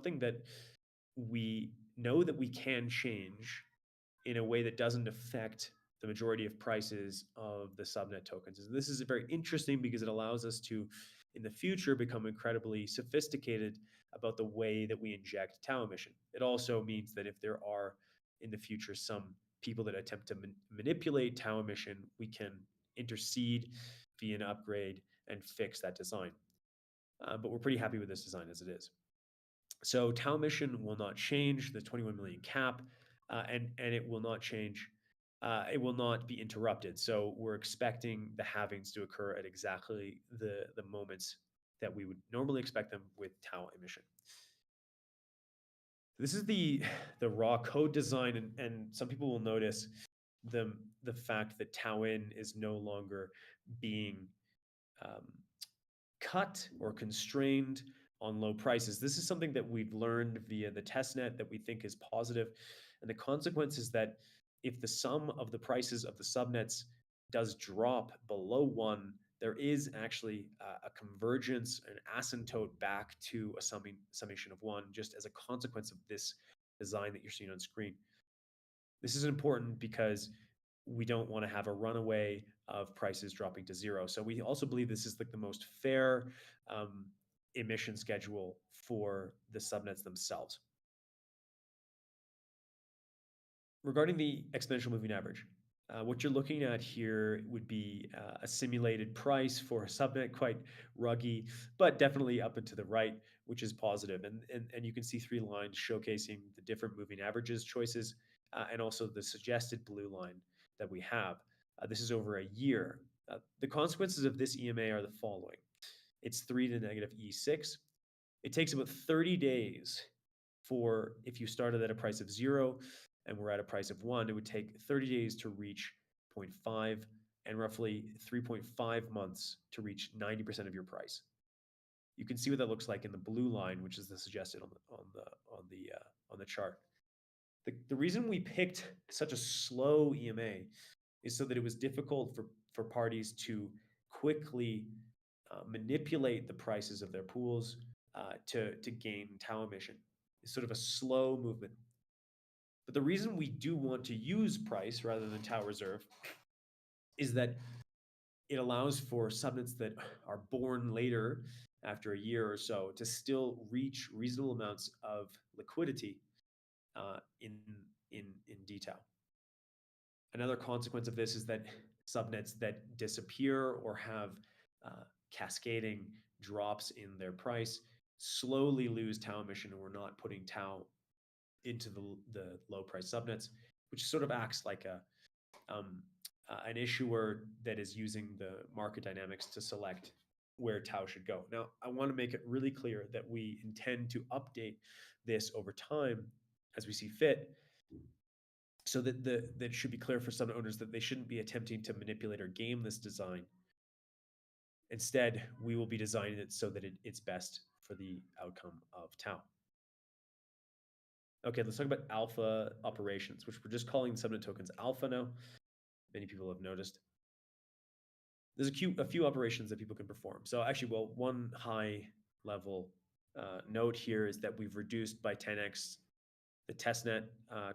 something that we know that we can change in a way that doesn't affect the majority of prices of the subnet tokens. And this is very interesting because it allows us to, in the future, become incredibly sophisticated about the way that we inject tau emission. It also means that if there are in the future some people that attempt to manipulate tau emission, we can intercede via an upgrade and fix that design. But we're pretty happy with this design as it is. So tau emission will not change the 21 million cap, and it will not change. It will not be interrupted. So we're expecting the halvings to occur at exactly the moments that we would normally expect them with tau emission. This is the raw code design, and some people will notice the fact that tau in is no longer being um, cut or constrained on low prices. This is something that we've learned via the testnet that we think is positive. And the consequence is that if the sum of the prices of the subnets does drop below one, there is actually a convergence, an asymptote back to a summation of one, just as a consequence of this design that you're seeing on screen. This is important because we don't want to have a runaway of prices dropping to zero. So we also believe this is like the most fair emission schedule for the subnets themselves. Regarding the exponential moving average, what you're looking at here would be a simulated price for a subnet, quite ruggy, but definitely up and to the right, which is positive. And you can see three lines showcasing the different moving averages choices and also the suggested blue line that we have. This is over a year. The consequences of this EMA are the following. It's 3 to negative E6. It takes about 30 days for, if you started at a price of 0 and we're at a price of 1, it would take 30 days to reach 0.5 and roughly 3.5 months to reach 90% of your price. You can see what that looks like in the blue line, which is the suggested on the chart. The reason we picked such a slow EMA is so that it was difficult for parties to quickly manipulate the prices of their pools to gain tau emission. It's sort of a slow movement. But the reason we do want to use price rather than tau reserve is that it allows for subnets that are born later, after a year or so, to still reach reasonable amounts of liquidity in dTAO. Another consequence of this is that subnets that disappear or have cascading drops in their price slowly lose tau emission, and we're not putting tau into the low price subnets, which sort of acts like an issuer that is using the market dynamics to select where tau should go. Now, I want to make it really clear that we intend to update this over time as we see fit, so that that should be clear for some owners that they shouldn't be attempting to manipulate or game this design. Instead, we will be designing it so that it's best for the outcome of tau. Okay, let's talk about alpha operations, which we're just calling subnet tokens alpha now. Many people have noticed. There's a few operations that people can perform. So actually, well, one high level note here is that we've reduced by 10x the testnet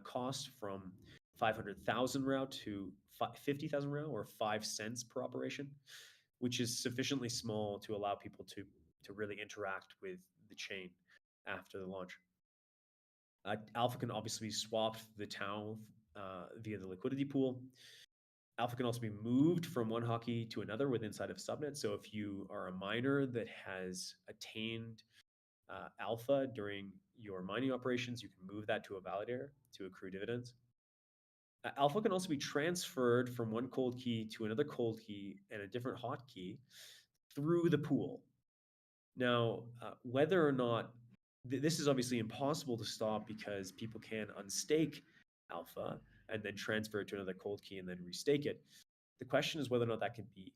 cost from 500,000 RAU to 50,000 RAU, or 5 cents per operation, which is sufficiently small to allow people to really interact with the chain after the launch. Alpha can obviously be swapped the tau via the liquidity pool. Alpha can also be moved from one hotkey to another within inside of subnet. So if you are a miner that has attained alpha during your mining operations, you can move that to a validator to accrue dividends. Alpha can also be transferred from one cold key to another cold key and a different hotkey through the pool. Now, whether or not this is obviously impossible to stop because people can unstake alpha and then transfer it to another cold key and then restake it. The question is whether or not that can be,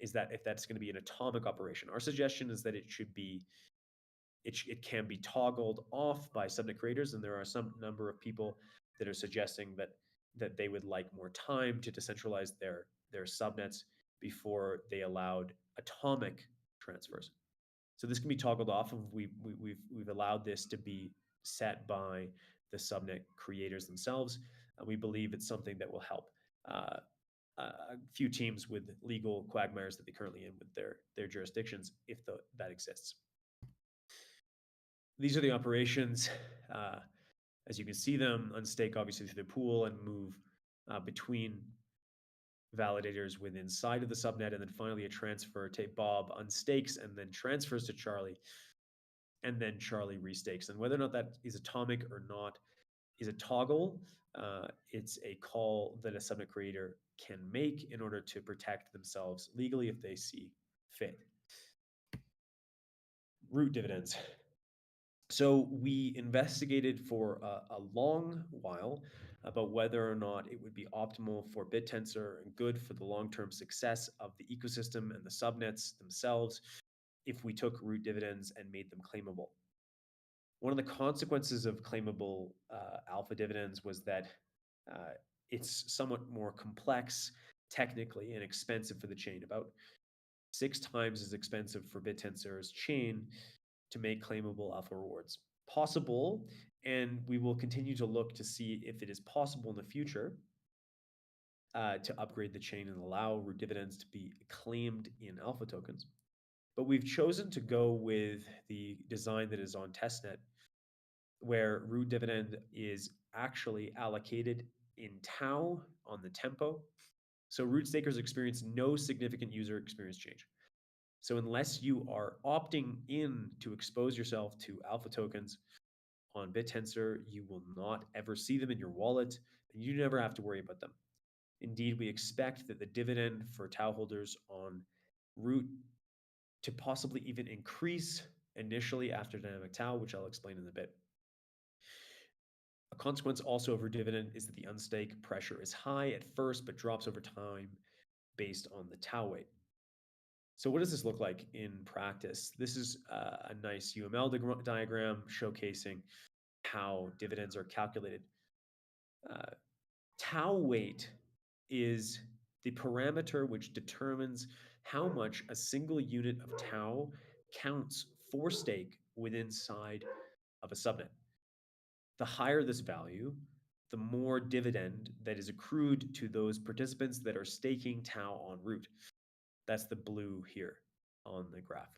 if that's going to be an atomic operation. Our suggestion is that it should be, it can be toggled off by subnet creators, and there are some number of people that are suggesting that they would like more time to decentralize their subnets before they allowed atomic transfers. So this can be toggled off, and we've allowed this to be set by the subnet creators themselves. And we believe it's something that will help uh, a few teams with legal quagmires that they currently in with their jurisdictions, if that exists. These are the operations. As you can see them, unstake obviously through the pool and move between validators within inside of the subnet, and then finally a transfer to Bob unstakes and then transfers to Charlie, and then Charlie restakes. And whether or not that is atomic or not is a toggle. It's a call that a subnet creator can make in order to protect themselves legally if they see fit. Root dividends. So we investigated for a long while about whether or not it would be optimal for bittensor and good for the long-term success of the ecosystem and the subnets themselves if we took root dividends and made them claimable. One of the consequences of claimable alpha dividends was that it's somewhat more complex technically and expensive for the chain, about 6 times as expensive for bittensor's chain to make claimable alpha rewards. Possible, and we will continue to look to see if it is possible in the future to upgrade the chain and allow root dividends to be claimed in alpha tokens. But we've chosen to go with the design that is on testnet, where root dividend is actually allocated in tau on the tempo. So root stakers experience no significant user experience change. So unless you are opting in to expose yourself to alpha tokens on bittensor, you will not ever see them in your wallet, and you never have to worry about them. Indeed, we expect that the dividend for tau holders on root to possibly even increase initially after dynamic tau, which I'll explain in a bit. A consequence also of root dividend is that the unstake pressure is high at first, but drops over time based on the tau weight. So what does this look like in practice? This is a nice UML diagram showcasing how dividends are calculated. Tau weight is the parameter which determines how much a single unit of tau counts for stake within inside of a subnet. The higher this value, the more dividend that is accrued to those participants that are staking tau on root. That's the blue here on the graph.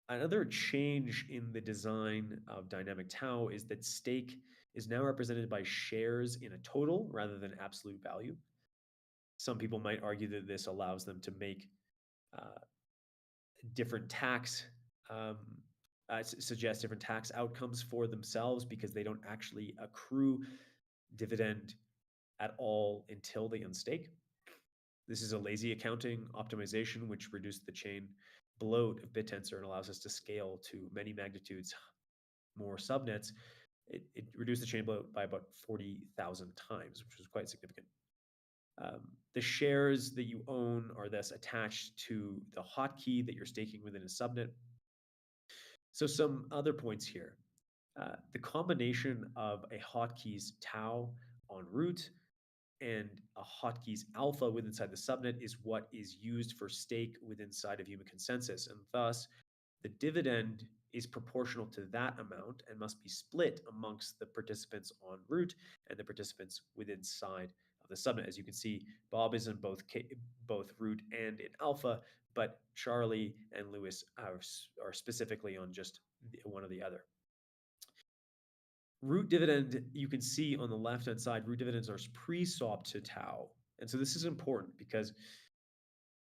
Another change in the design of dynamic tau is that stake is now represented by shares in a total rather than absolute value. Some people might argue that this allows them to make different tax, suggest different tax outcomes for themselves because they don't actually accrue dividend at all until they unstake. This is a lazy accounting optimization which reduced the chain bloat of bittensor and allows us to scale to many magnitudes more subnets. It reduced the chain bloat by about 40,000 times, which was quite significant. The shares that you own are thus attached to the hotkey that you're staking within a subnet. So some other points here. The combination of a hotkey's tau on root and a hotkey's alpha within inside the subnet is what is used for stake within inside of human consensus. And thus, the dividend is proportional to that amount and must be split amongst the participants on root and the participants within inside of the subnet. As you can see, Bob is in both root and in alpha, but Charlie and Lewis are specifically on just one or the other. Root dividend, you can see on the left-hand side, root dividends are pre-swapped to tau. And so this is important because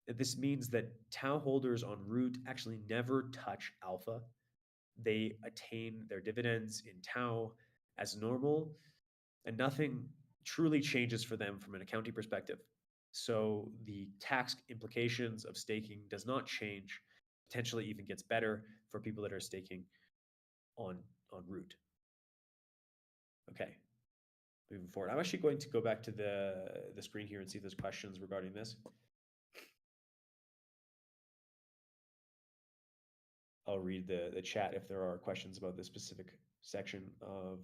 this means that tau holders on root actually never touch alpha. They attain their dividends in tau as normal, and nothing truly changes for them from an accounting perspective. So the tax implications of staking does not change, potentially even gets better for people that are staking on root. Okay, moving forward. I'm actually going to go back to the screen here and see if there's questions regarding this. I'll read the chat if there are questions about this specific section of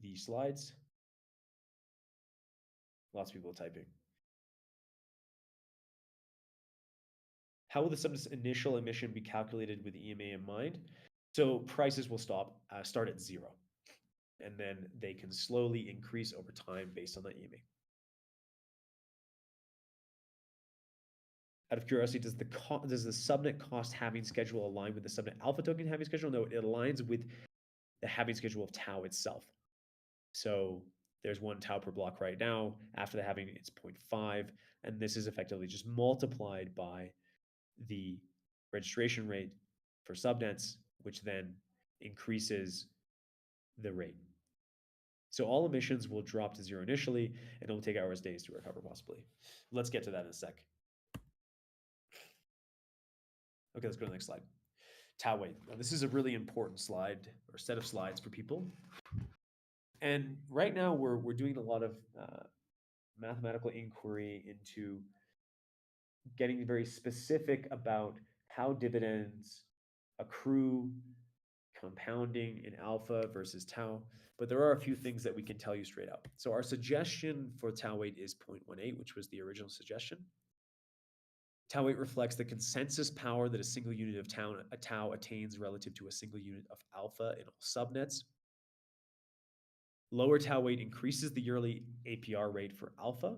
the slides. Lots of people typing. How will the subnet's initial emission be calculated with EMA in mind? So prices will start at zero, and then they can slowly increase over time based on that EMA. Out of curiosity, does the subnet cost halving schedule align with the subnet alpha token halving schedule? No, it aligns with the halving schedule of tau itself. So there's 1 tau per block right now. After the halving, it's 0.5, and this is effectively just multiplied by the registration rate for subnets, which then increases the rate. So all emissions will drop to zero initially, and it will take hours, days to recover, possibly. Let's get to that in a sec. Okay, let's go to the next slide. Tau weight. Now, this is a really important slide or set of slides for people. And right now we're doing a lot of mathematical inquiry into getting very specific about how dividends accrue, compounding in alpha versus tau. But there are a few things that we can tell you straight up. So our suggestion for tau weight is 0.18, which was the original suggestion. Tau weight reflects the consensus power that a single unit of tau attains relative to a single unit of alpha in all subnets. Lower tau weight increases the yearly APR rate for alpha.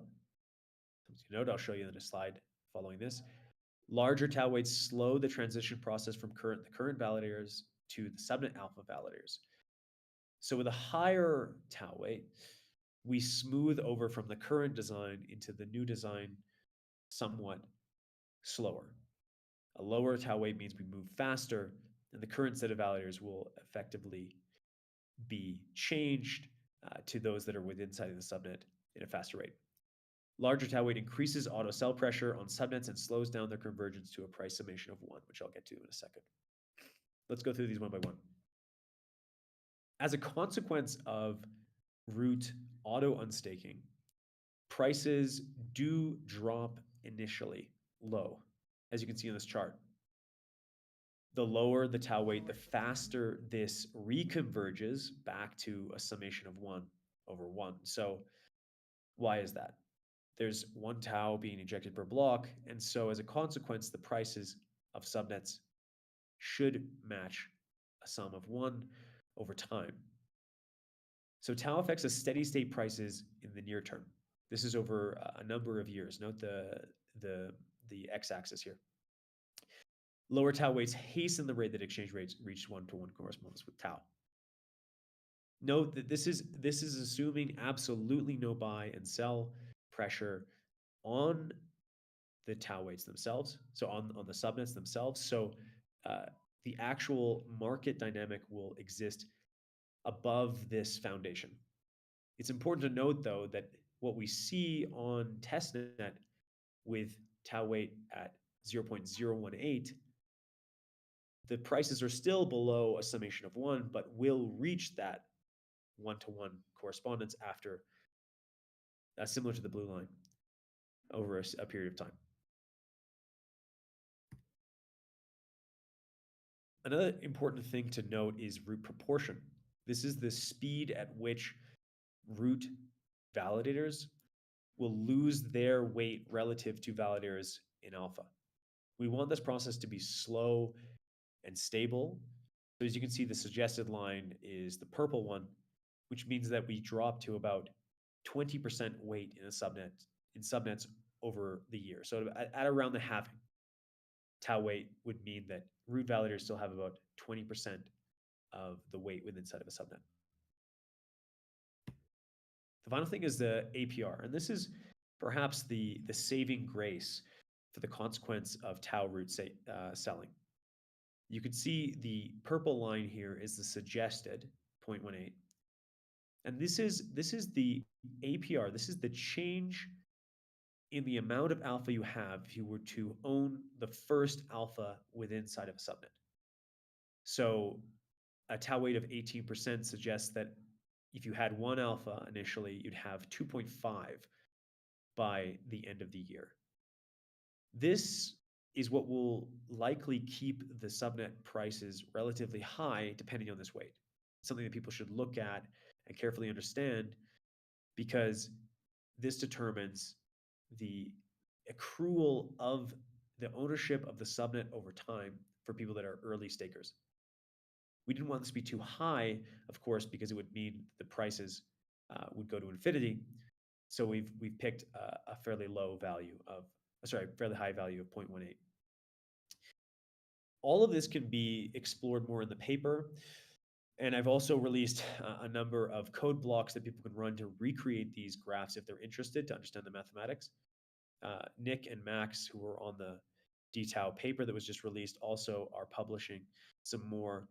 Something to note, I'll show you in a slide following this. Larger tau weights slow the transition process from the current validators to the subnet alpha validators. So with a higher tau weight, we smooth over from the current design into the new design somewhat slower. A lower tau weight means we move faster, and the current set of validators will effectively be changed to those that are within inside of the subnet in a faster rate. Larger tau weight increases auto cell pressure on subnets and slows down their convergence to a price summation of 1, which I'll get to in a second. Let's go through these one by one. As a consequence of root auto unstaking, prices do drop initially low, as you can see in this chart. The lower the tau weight, the faster this reconverges back to a summation of 1 over 1. So why is that? There's 1 tau being injected per block, and so as a consequence, the prices of subnets should match a sum of 1 over time. So tau affects the steady state prices in the near term. This is over a number of years. Note the x-axis here. Lower tau weights hasten the rate that exchange rates reach 1-to-1 correspondence with tau. Note that this is assuming absolutely no buy and sell pressure on the tau weights themselves, so on the subnets themselves. So the actual market dynamic will exist above this foundation. It's important to note, though, that what we see on testnet with tau weight at 0.018, the prices are still below a summation of 1, but will reach that 1-to-1 correspondence after, similar to the blue line, over a period of time. Another important thing to note is root proportion. This is the speed at which root validators will lose their weight relative to validators in alpha. We want this process to be slow and stable. So as you can see, the suggested line is the purple one, which means that we drop to about 20% weight in subnets over the year. So at around the halving, tau weight would mean that root validators still have about 20% of the weight within inside of a subnet. The final thing is the APR, and this is perhaps the saving grace for the consequence of tau root selling. You can see the purple line here is the suggested 0.18. And this is the APR. This is the change in the amount of alpha you have if you were to own the first alpha within inside of a subnet. So a tau weight of 18% suggests that if you had 1 alpha initially, you'd have 2.5 by the end of the year. This is what will likely keep the subnet prices relatively high depending on this weight. It's something that people should look at and carefully understand, because this determines the accrual of the ownership of the subnet over time for people that are early stakers. We didn't want this to be too high, of course, because it would mean the prices would go to infinity. So we've picked a fairly low value of, fairly high value of 0.18. All of this can be explored more in the paper. And I've also released a number of code blocks that people can run to recreate these graphs if they're interested to understand the mathematics. Nick and Max, who were on the dTAO paper that was just released, also are publishing some more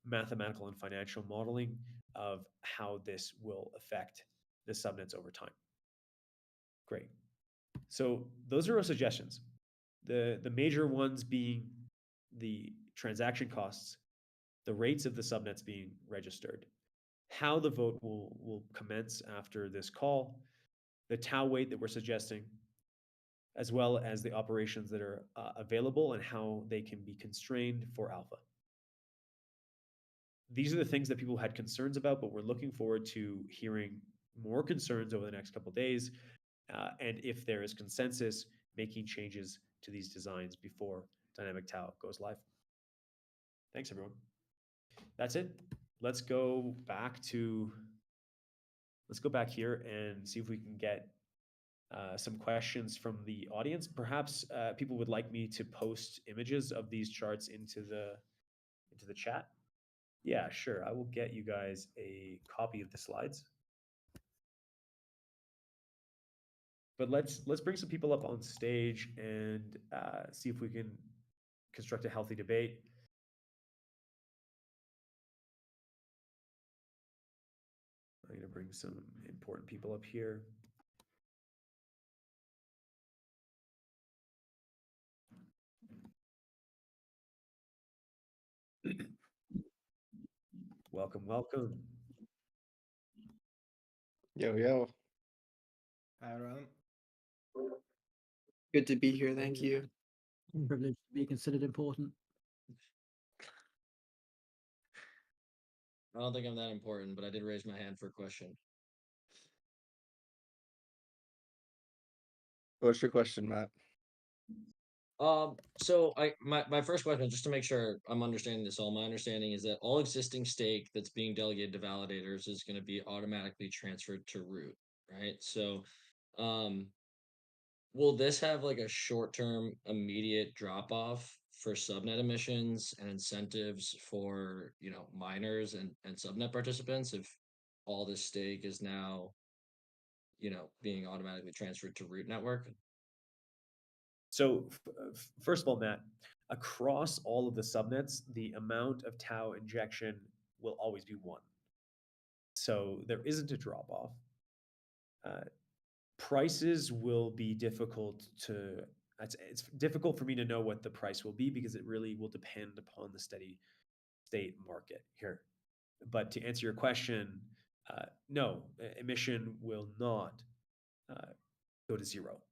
mathematical and financial modeling of how this will affect the subnets over time. Great. So those are our suggestions. The major ones being the transaction costs, the rates of the subnets being registered, how the vote will commence after this call, the tau weight that we're suggesting, as well as the operations that are available and how they can be constrained for alpha. These are the things that people had concerns about, but we're looking forward to hearing more concerns over the next couple of days. And if there is consensus, making changes to these designs before dynamic tau goes live. Thanks, everyone. That's it. Let's go back here and see if we can get some questions from the audience. Perhaps people would like me to post images of these charts into the chat. Yeah, sure. I will get you guys a copy of the slides. But let's bring some people up on stage and see if we can construct a healthy debate. I'm going to bring some important people up here. Welcome, welcome. Yo, yo. Hi, Ron. Good to be here. Thank you. I'm privileged to be considered important. I don't think I'm that important, but I did raise my hand for a question. What's your question, Matt? So my first question, just to make sure I'm understanding this all, my understanding is that all existing stake that's being delegated to validators is going to be automatically transferred to root, right? So, will this have like a short-term immediate drop-off for subnet emissions and incentives for, miners and subnet participants if all this stake is now, being automatically transferred to root network? So first of all, Matt, across all of the subnets, the amount of tau injection will always be 1. So there isn't a drop-off. Prices will be difficult to, it's difficult for me to know what the price will be because it really will depend upon the steady state market here. But to answer your question, no, emission will not go to 0.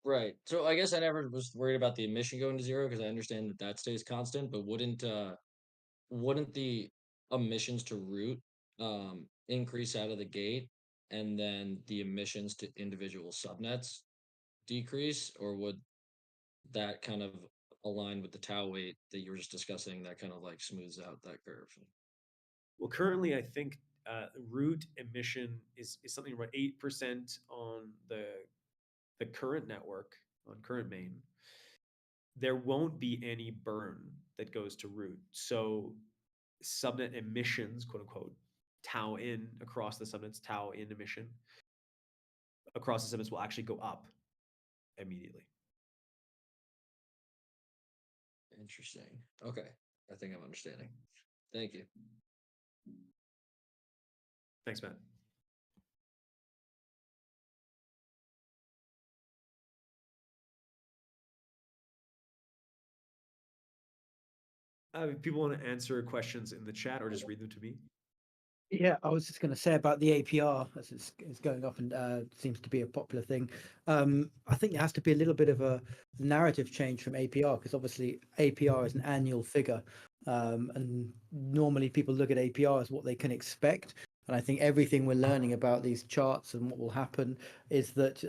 Right. So I guess I never was worried about the emission going to 0 because I understand that stays constant, but wouldn't the emissions to root increase out of the gate and then the emissions to individual subnets decrease, or would that kind of align with the tau weight that you were just discussing that kind of like smooths out that curve? Well, currently, I think root emission is something about 8% on the current network, on current main. There won't be any burn that goes to root. So subnet emissions, quote unquote, tau in across the subnets, tau in emission across the subnets will actually go up immediately. Interesting. Okay. I think I'm understanding. Thank you. Thanks, Matt. If people want to answer questions in the chat or just read them to me. Yeah, I was just going to say about the APR as it's going off and seems to be a popular thing. I think there has to be a little bit of a narrative change from APR because obviously APR is an annual figure, and normally people look at APR as what they can expect. And I think everything we're learning about these charts and what will happen is that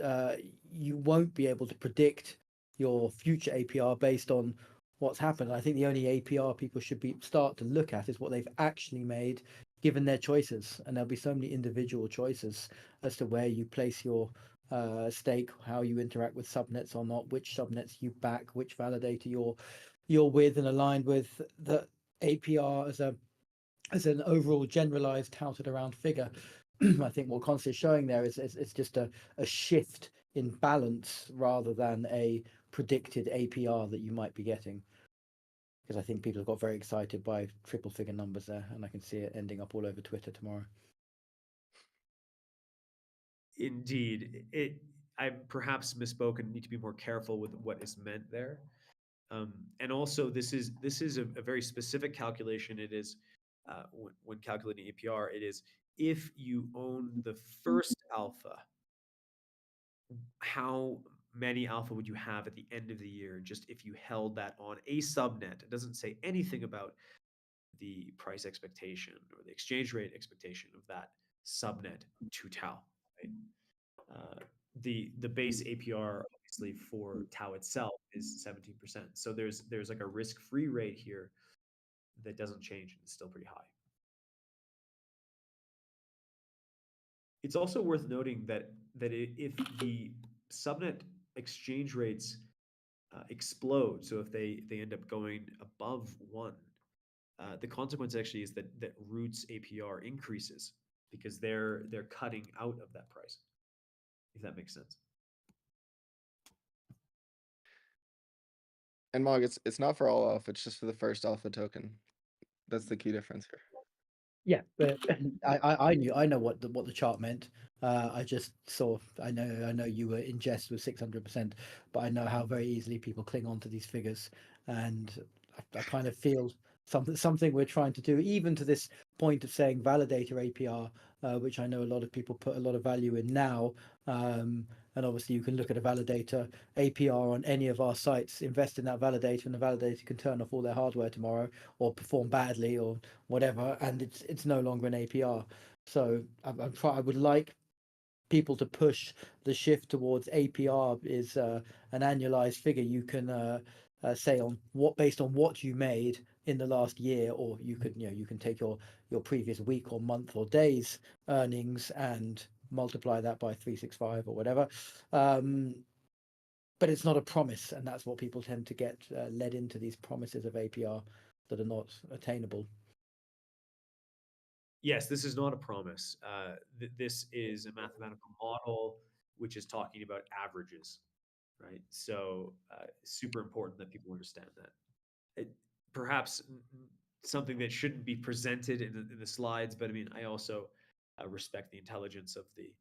you won't be able to predict your future APR based on what's happened. I think the only APR people should start to look at is what they've actually made given their choices. And there'll be so many individual choices as to where you place your stake, how you interact with subnets or not, which subnets you back, which validator you're with and aligned with. The APR as an overall generalized touted around figure. I think what Const is showing there is just a shift in balance rather than a predicted APR that you might be getting. Because I think people have got very excited by triple figure numbers there, and I can see it ending up all over Twitter tomorrow. Indeed, I perhaps misspoke and need to be more careful with what is meant there. And also, this is a very specific calculation. It is when calculating APR, it is if you own the first alpha, how many alpha would you have at the end of the year? Just if you held that on a subnet, it doesn't say anything about the price expectation or the exchange rate expectation of that subnet to TAO. Right? The base APR obviously for TAO itself is 17%. So there's like a risk-free rate here that doesn't change and it's still pretty high. It's also worth noting that if the subnet exchange rates explode, so if they end up going above 1, the consequence actually is that Root's APR increases because they're cutting out of that price, if that makes sense. And Mog, it's not for all alpha, it's just for the first alpha token. That's the key difference here. Yeah, but I know what the chart meant. I just saw. I know you were in jest with 600%, but I know how very easily people cling on to these figures, and I kind of feel something we're trying to do, even to this point of saying validator APR, which I know a lot of people put a lot of value in now. And obviously, you can look at a validator APR on any of our sites, invest in that validator, and the validator can turn off all their hardware tomorrow or perform badly or whatever, and it's no longer an APR. So I would like people to push the shift towards APR is an annualized figure you can say on based on what you made in the last year, or you can take your previous week or month or days earnings and multiply that by 365 or whatever. But it's not a promise, and that's what people tend to get led into, these promises of APR that are not attainable. Yes, this is not a promise. This is a mathematical model which is talking about averages, right? So super important that people understand that. Perhaps something that shouldn't be presented in the slides, but I mean, I also respect the intelligence of the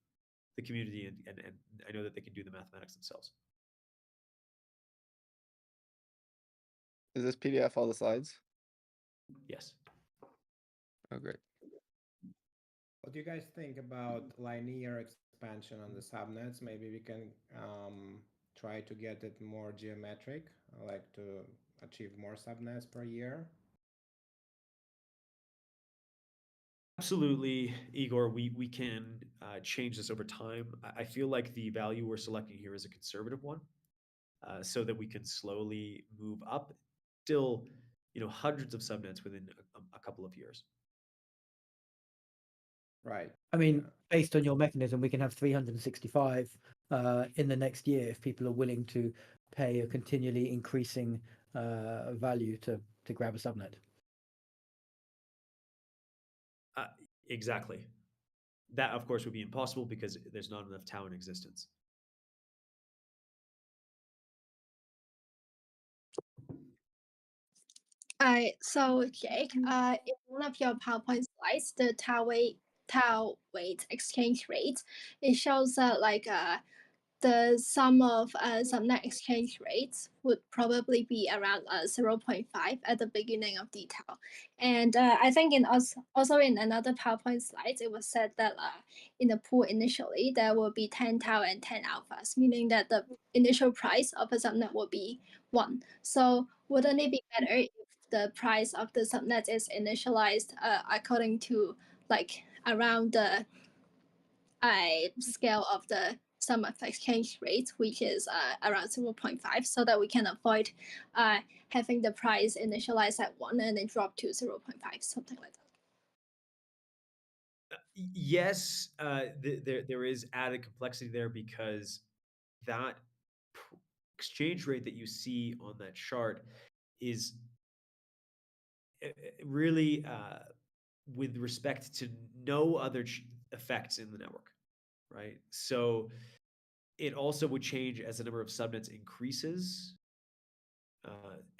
community, and I know that they can do the mathematics themselves. Is this PDF all the slides? Yes. Oh, great. What do you guys think about linear expansion on the subnets? Maybe we can try to get it more geometric, like to achieve more subnets per year. Absolutely, Igor. We can change this over time. I feel like the value we're selecting here is a conservative one, so that we can slowly move up. Still, hundreds of subnets within a couple of years. Right. I mean, based on your mechanism, we can have 365 in the next year if people are willing to pay a continually increasing value to grab a subnet. Exactly. That, of course, would be impossible because there's not enough TAO in existence. So Jake, in one of your PowerPoint slides, the TAO weight exchange rate, it shows that the sum of subnet exchange rates would probably be around 0.5 at the beginning of dTAO. And I think also in another PowerPoint slide, it was said that in the pool initially, there will be 10 tau and 10 alphas, meaning that the initial price of a subnet will be 1. So wouldn't it be better if the price of the subnet is initialized according to around the scale of the sum of exchange rate, which is around 0.5, so that we can avoid having the price initialize at 1 and then drop to 0.5, something like that. Yes, there is added complexity there because that exchange rate that you see on that chart is really with respect to no other effects in the network, right? So it also would change as the number of subnets increases.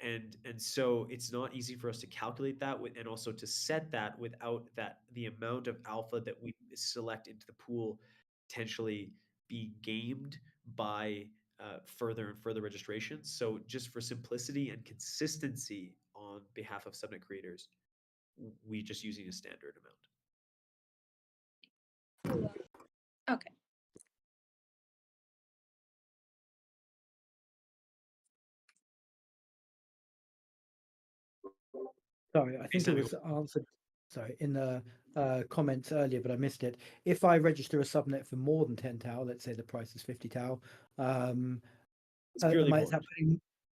And so it's not easy for us to calculate that and also to set that without the amount of alpha that we select into the pool potentially be gamed by further and further registrations. So just for simplicity and consistency on behalf of subnet creators, we just using a standard amount. Okay. Sorry, I think it was answered. Sorry, in the comments earlier, but I missed it. If I register a subnet for more than 10 tau, let's say the price is 50 tau, It's purely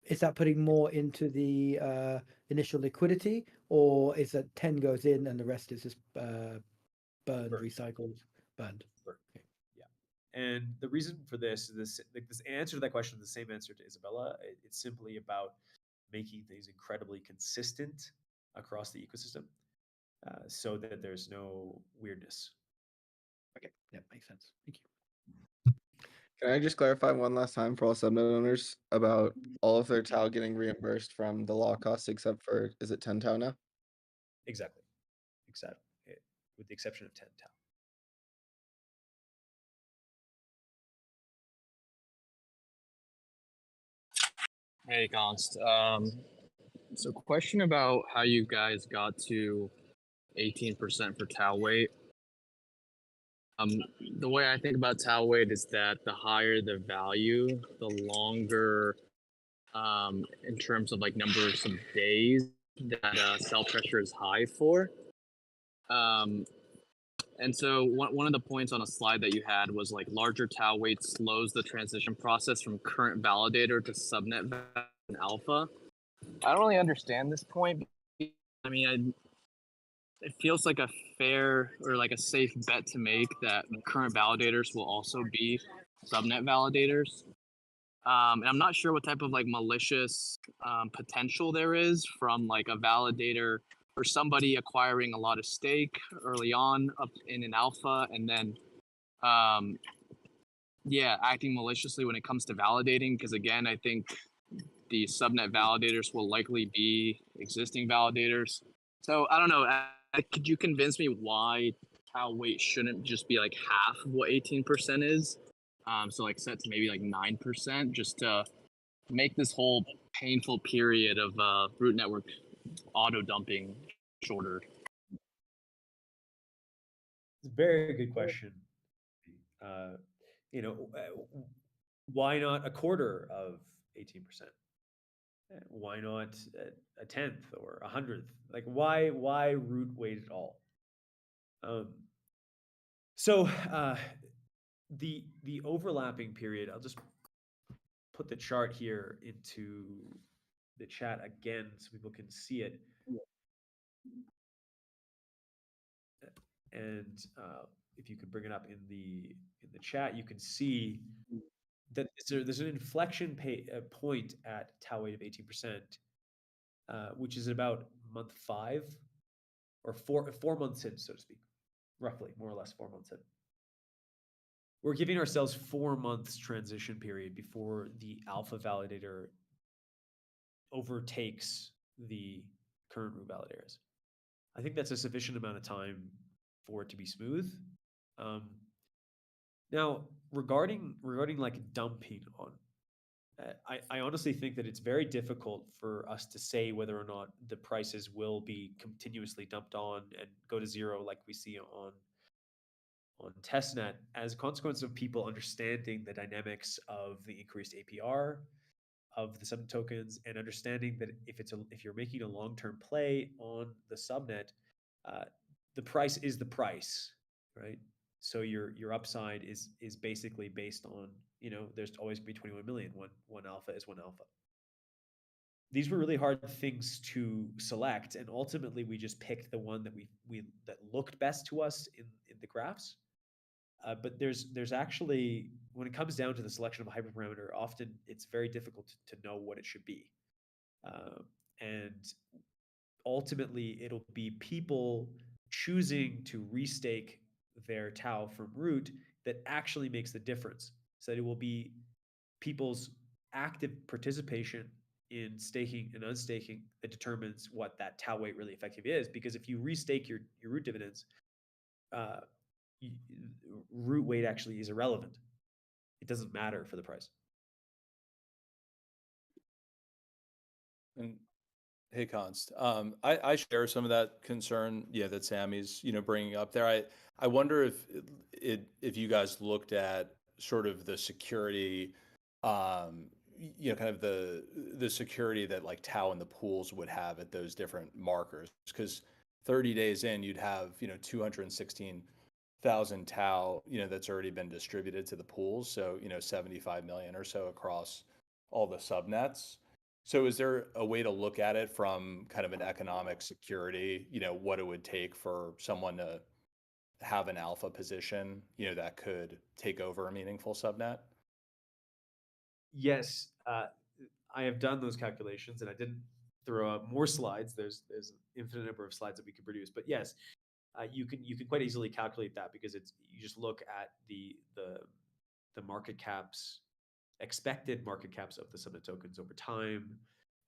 is that putting more into the initial liquidity, or is that 10 goes in and the rest is just burned, recycled, burned? Okay. Yeah. And the reason for this answer to that question is the same answer to Isabella. It's simply about making things incredibly consistent across the ecosystem so that there's no weirdness. Okay, yeah, makes sense. Thank you. Can I just clarify one last time for all subnet owners about all of their tau getting reimbursed from the law cost except for, is it 10 tau now? Exactly. With the exception of 10 tau. Hey, Const. So question about how you guys got to 18% for tau weight. The way I think about tau weight is that the higher the value, the longer, in terms of like numbers of days that cell pressure is high for. And so one of the points on a slide that you had was like larger tau weight slows the transition process from current validator to subnet alpha. I don't really understand this point. I mean, it feels like a fair or like a safe bet to make that current validators will also be subnet validators. And I'm not sure what type of like malicious potential there is from like a validator or somebody acquiring a lot of stake early on up in an alpha and then acting maliciously when it comes to validating, because again, I think the subnet validators will likely be existing validators. So I don't know, could you convince me why tau weight shouldn't just be like half of what 18% is? So like set to maybe like 9%, just to make this whole painful period of root network auto dumping shorter. It's a very good question. Why not a quarter of 18%? Why not a 10th or a 100th? Like why root weight at all? So the overlapping period, I'll just put the chart here into the chat again so people can see it. And if you could bring it up in the chat, you can see that there's an inflection point at tau weight of 18%, which is about month 5 or 4 months in, so to speak, roughly, more or less 4 months in. We're giving ourselves 4 months transition period before the alpha validator overtakes the current root validators. I think that's a sufficient amount of time for it to be smooth. Now, regarding like dumping on, I honestly think that it's very difficult for us to say whether or not the prices will be continuously dumped on and go to zero like we see on testnet as a consequence of people understanding the dynamics of the increased APR of the subnet tokens and understanding that if you're making a long-term play on the subnet, the price is the price. right? So your upside is basically based on, there's always gonna be 21 million. One alpha is one alpha. These were really hard things to select, and ultimately we just picked the one that that looked best to us in the graphs. But there's actually, when it comes down to the selection of a hyperparameter, often it's very difficult to know what it should be. And ultimately, it'll be people choosing to restake their tau from root that actually makes the difference. So it will be people's active participation in staking and unstaking that determines what that tau weight really effectively is. Because if you restake your root dividends, root weight actually is irrelevant. It doesn't matter for the price. And hey, Const, I share some of that concern, that Sammy's, bringing up there. I wonder if you guys looked at sort of the security, kind of the security that like tau and the pools would have at those different markers, because 30 days in, you'd have, 216,000 tau, that's already been distributed to the pools. So, 75 million or so across all the subnets. So is there a way to look at it from kind of an economic security, what it would take for someone to have an alpha position, that could take over a meaningful subnet? Yes, I have done those calculations, and I didn't throw up more slides. There's an infinite number of slides that we could produce, but yes, you can quite easily calculate that, because you just look at the market caps, expected market caps of the subnet tokens over time,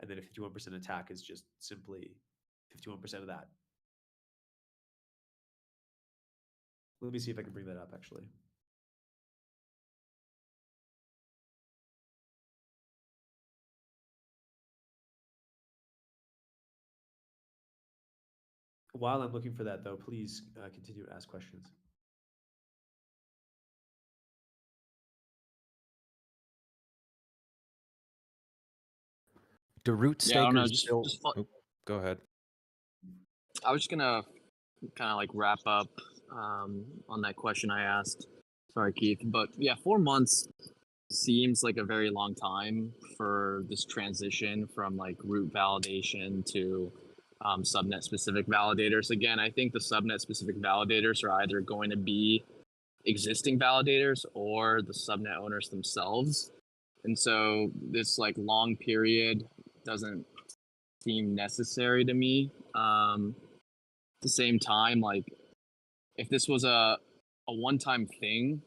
and then a 51% attack is just simply 51% of that. Let me see if I can bring that up, actually. While I'm looking for that, though, please continue to ask questions. Do root Yeah, I don't know, stakers still? Go ahead. I was just gonna kind of like wrap up on that question I asked. Sorry, Keith, but yeah, 4 months seems like a very long time for this transition from like root validation to subnet specific validators. Again, I think the subnet specific validators are either going to be existing validators or the subnet owners themselves. And so this like long period doesn't seem necessary to me. At the same time, like if this was a one-time thing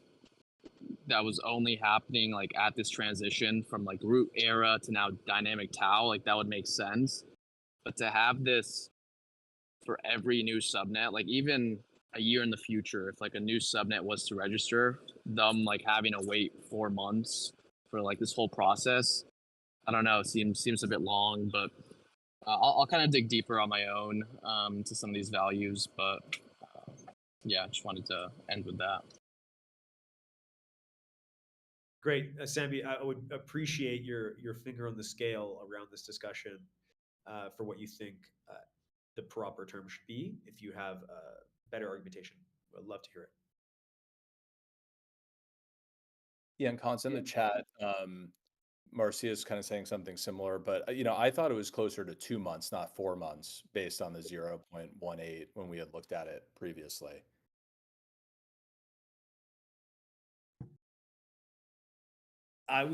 that was only happening like at this transition from like root era to now dynamic tau, like that would make sense. But to have this for every new subnet, like even a year in the future, if like a new subnet was to register, them like having to wait 4 months for like this whole process, I don't know, seems a bit long. But I'll kind of dig deeper on my own to some of these values. But yeah, just wanted to end with that. Great, Sammy. I would appreciate your finger on the scale around this discussion for what you think the proper term should be. If you have better argumentation, I'd love to hear it. Yeah, and Cons in the chat, Marcia's kind of saying something similar, but I thought it was closer to 2 months, not 4 months, based on the 0.18 when we had looked at it previously.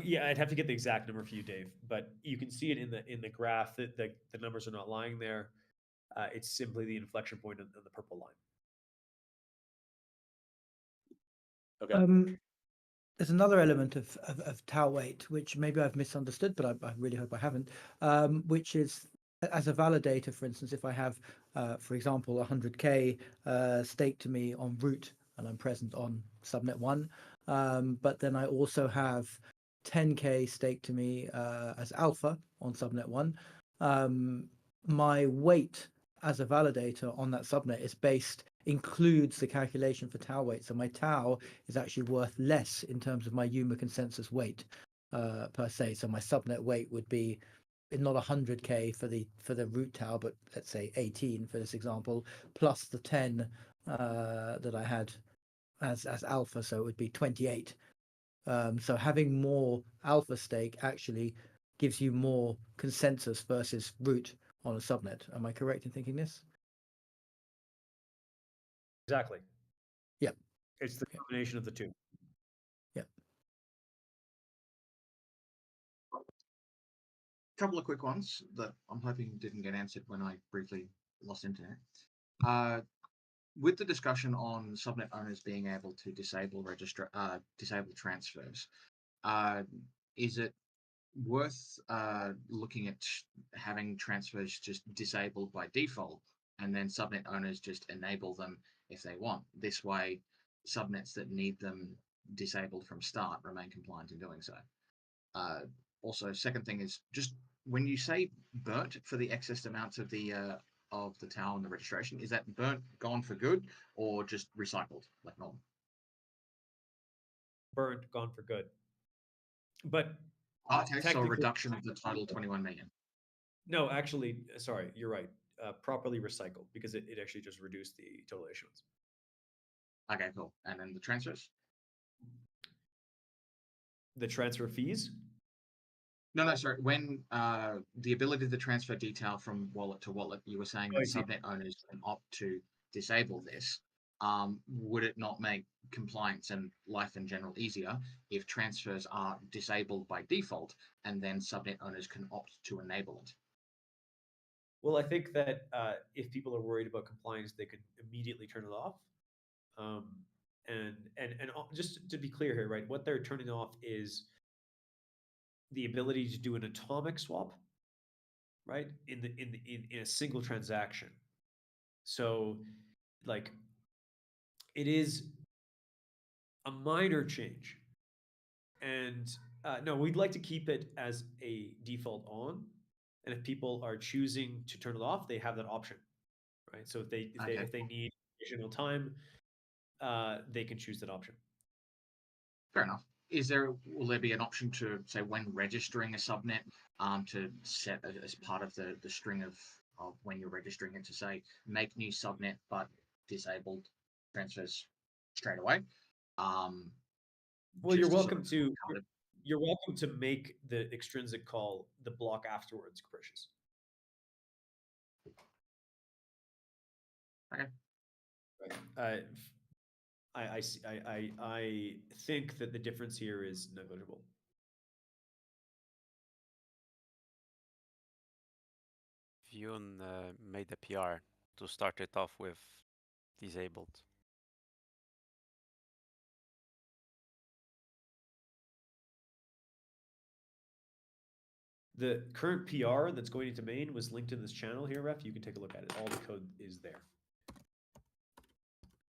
Yeah, I'd have to get the exact number for you, Dave, but you can see it in the graph that the numbers are not lying there. It's simply the inflection point on the purple line. Okay. There's another element of tau weight, which maybe I've misunderstood, but I really hope I haven't, which is as a validator, for instance, if I have, for example, 100K staked to me on root and I'm present on subnet 1, but then I also have 10K staked to me as alpha on subnet 1, my weight as a validator on that subnet includes the calculation for tau weight. So my tau is actually worth less in terms of my Yuma consensus weight per se. So my subnet weight would be not 100K for the root tau, but let's say 18 for this example, plus the 10 that I had as alpha, so it would be 28. So having more alpha stake actually gives you more consensus versus root on a subnet. Am I correct in thinking this? Exactly. Yep. It's the combination of the two. Yep. Couple of quick ones that I'm hoping didn't get answered when I briefly lost internet. With the discussion on subnet owners being able to disable transfers, is it worth looking at having transfers just disabled by default, and then subnet owners just enable them if they want? This way, subnets that need them disabled from start remain compliant in doing so. Also, second thing is just when you say burnt for the excess amounts of the TAO and the registration, is that burnt, gone for good, or just recycled like normal? Burnt, gone for good. But Okay, so a technically, reduction of the total 21 million. no, actually, sorry, you're right. Properly recycled, because it actually just reduced the total issuance. Okay, cool. And then the transfers? The transfer fees? No, sorry. When the ability to transfer detail from wallet to wallet, you were saying Oh, I that see. subnet owners can opt to disable this. Would it not make compliance and life in general easier if transfers are disabled by default and then subnet owners can opt to enable it? Well, I think that if people are worried about compliance, they could immediately turn it off. And just to be clear here, right? What they're turning off is the ability to do an atomic swap, right? In a single transaction. So, like, it is a minor change, and no, we'd like to keep it as a default on. And if people are choosing to turn it off, they have that option, right? So if they need additional time, they can choose that option. Fair enough. Will there be an option to say when registering a subnet to set as part of the string of when you're registering it to say make new subnet but disabled transfers straight away? Well, you're just to sort welcome of to cover- you're welcome to make the extrinsic call the block afterwards, capricious. Okay. Right. I think that the difference here is negligible. Vyun made a PR to start it off with disabled. The current PR that's going into main was linked in this channel here, Ref. You can take a look at it. All the code is there.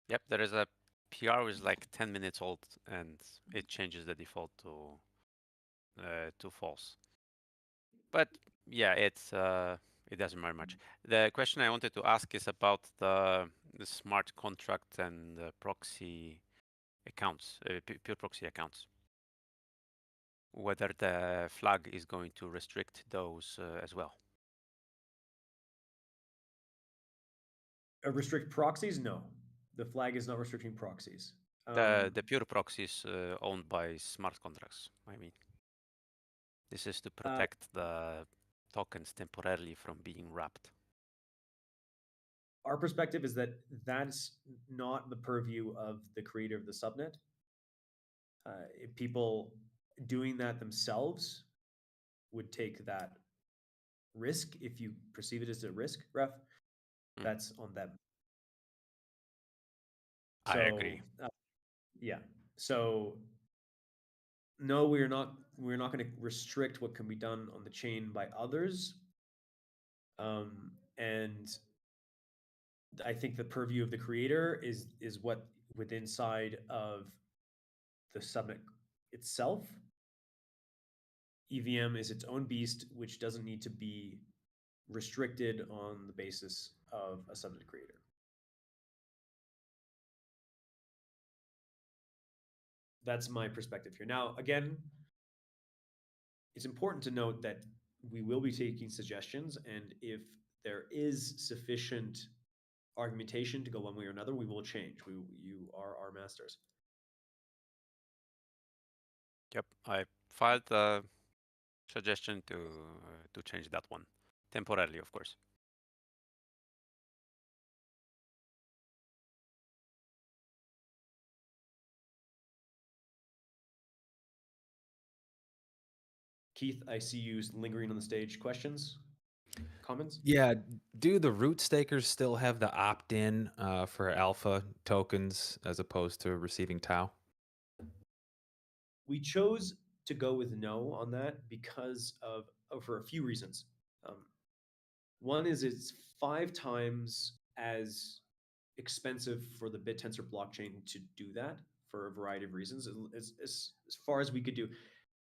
Yep, there is a PR is like 10 minutes old, and it changes the default to false. But yeah, it doesn't matter much. The question I wanted to ask is about the smart contract and the proxy accounts, pure proxy accounts. Whether the flag is going to restrict those as well. Restrict proxies? No, the flag is not restricting proxies. The pure proxies owned by smart contracts, I mean. This is to protect the tokens temporarily from being wrapped. Our perspective is that that's not the purview of the creator of the subnet. If people doing that themselves would take that risk, if you perceive it as a risk, Ref, that's on them. I agree. Yeah. So no, we're not going to restrict what can be done on the chain by others. And I think the purview of the creator is what within inside of the subnet itself. EVM is its own beast, which doesn't need to be restricted on the basis of a subnet creator. That's my perspective here. Now, again, it's important to note that we will be taking suggestions, and if there is sufficient argumentation to go one way or another, we will change. You are our masters. Yep, I filed a suggestion to change that one temporarily, of course. Keith, I see you lingering on the stage. Questions? Comments? Yeah, do the root stakers still have the opt-in for alpha tokens as opposed to receiving tau? We chose to go with no on that because for a few reasons. One is it's 5 times as expensive for the bittensor blockchain to do that for a variety of reasons. As far as we could do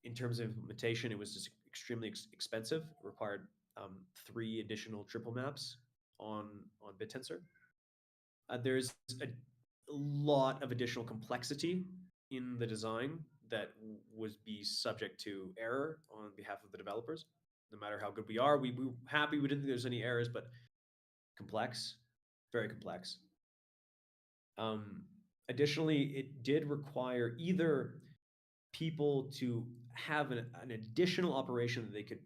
in terms of implementation, it was just extremely expensive. It required 3 additional triple maps on bittensor. There's a lot of additional complexity in the design that would be subject to error on behalf of the developers. No matter how good we are, we're happy. We didn't think there's any errors, but complex, very complex. Additionally, it did require either people to have an additional operation that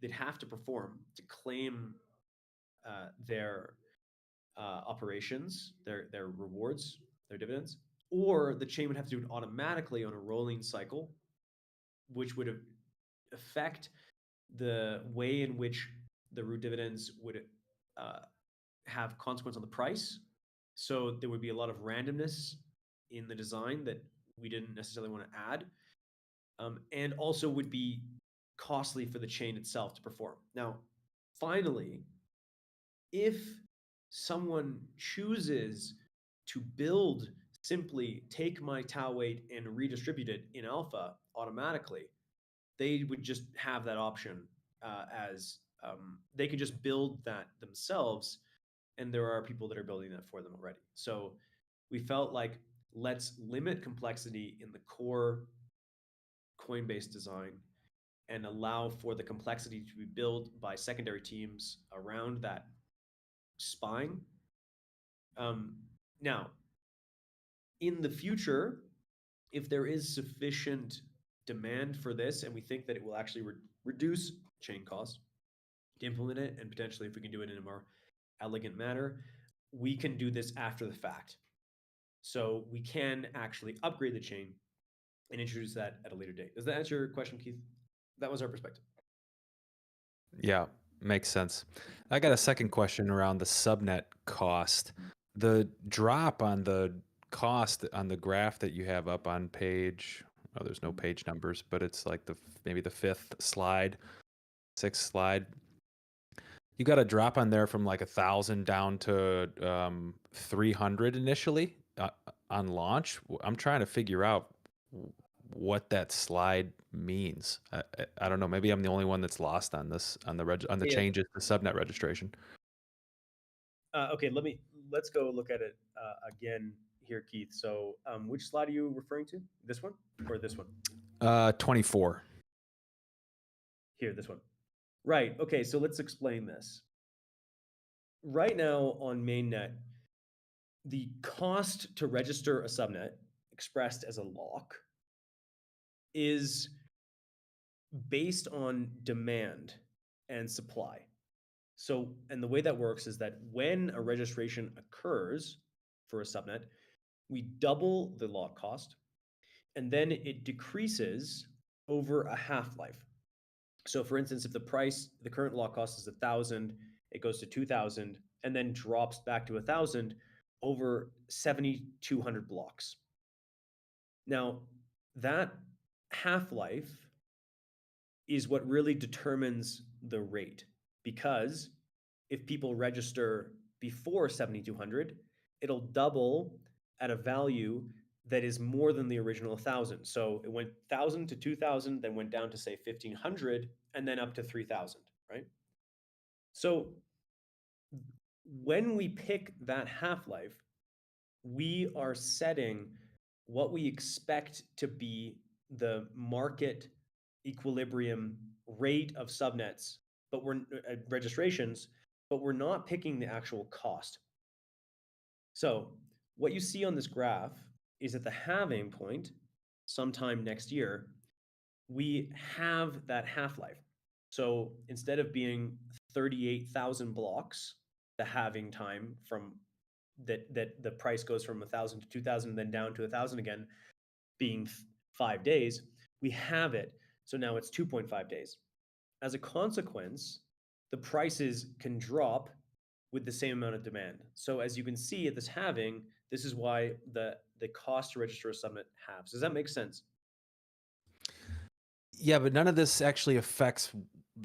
they'd have to perform to claim their operations, their rewards, their dividends, or the chain would have to do it automatically on a rolling cycle, which would affect the way in which the root dividends would have consequence on the price. So there would be a lot of randomness in the design that we didn't necessarily want to add, and also would be costly for the chain itself to perform. Now, finally, if someone chooses to build simply take my tau weight and redistribute it in alpha automatically, they would just have that option as they could just build that themselves, and there are people that are building that for them already. So we felt like let's limit complexity in the core Coinbase design and allow for the complexity to be built by secondary teams around that spine. Now, in the future, if there is sufficient demand for this and we think that it will actually reduce chain costs to implement it, and potentially if we can do it in a more elegant manner, we can do this after the fact. So we can actually upgrade the chain and introduce that at a later date. Does that answer your question, Keith? That was our perspective. Yeah, makes sense. I got a second question around the subnet cost. The drop on the cost on the graph that you have up on page, oh, there's no page numbers, but it's like maybe the 5th slide, 6th slide. You got a drop on there from like 1,000 down to 300 initially on launch. I'm trying to figure out what that slide means. I don't know. Maybe I'm the only one that's lost on this on the changes to subnet registration. Okay, let's go look at it again here, Keith. So, which slide are you referring to? This one or this one? 24. Here, this one. Right. Okay, so let's explain this. Right now on mainnet, the cost to register a subnet expressed as a lock is based on demand and supply. So, and the way that works is that when a registration occurs for a subnet, we double the lock cost, and then it decreases over a half-life. So for instance, if the current lock cost is 1,000, it goes to 2,000, and then drops back to 1,000 over 7,200 blocks. Now, that half-life is what really determines the rate, because if people register before 7,200, it'll double at a value that is more than the original 1,000. So it went 1,000 to 2,000, then went down to say 1,500, and then up to 3,000, right? So when we pick that half-life, we are setting what we expect to be the market equilibrium rate of subnets, but we're registrations, but we're not picking the actual cost. So what you see on this graph is at the halving point, sometime next year, we have that half-life. So instead of being 38,000 blocks, the halving time from that the price goes from 1,000 to 2,000, then down to 1,000 again, being 5 days, we have it. So now it's 2.5 days. As a consequence, the prices can drop with the same amount of demand. So as you can see at this halving, this is why the cost to register a subnet halves. Does that make sense? Yeah, but none of this actually affects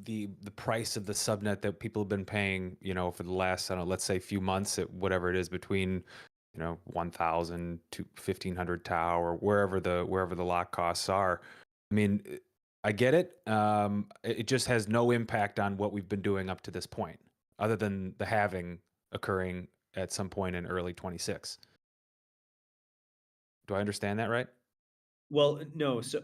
the price of the subnet that people have been paying, for the last, I don't know, let's say few months at whatever it is between, 1,000 to 1,500 tau or wherever the lock costs are. I mean, I get it. It just has no impact on what we've been doing up to this point, other than the halving occurring at some point in early 26. Do I understand that right? Well, no. So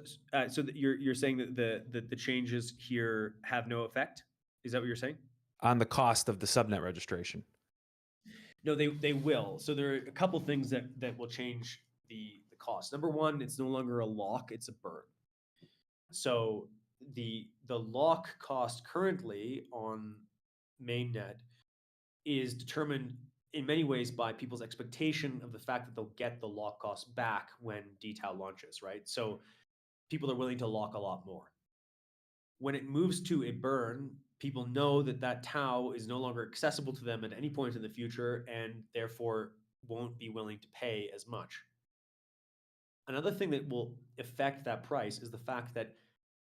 you're saying that the changes here have no effect? Is that what you're saying? On the cost of the subnet registration. No, they will. So there are a couple things that will change the cost. Number one, it's no longer a lock; it's a burn. So the lock cost currently on mainnet is determined in many ways by people's expectation of the fact that they'll get the lock cost back when dTAO launches, right? So people are willing to lock a lot more. When it moves to a burn, people know that that tau is no longer accessible to them at any point in the future and therefore won't be willing to pay as much. Another thing that will affect that price is the fact that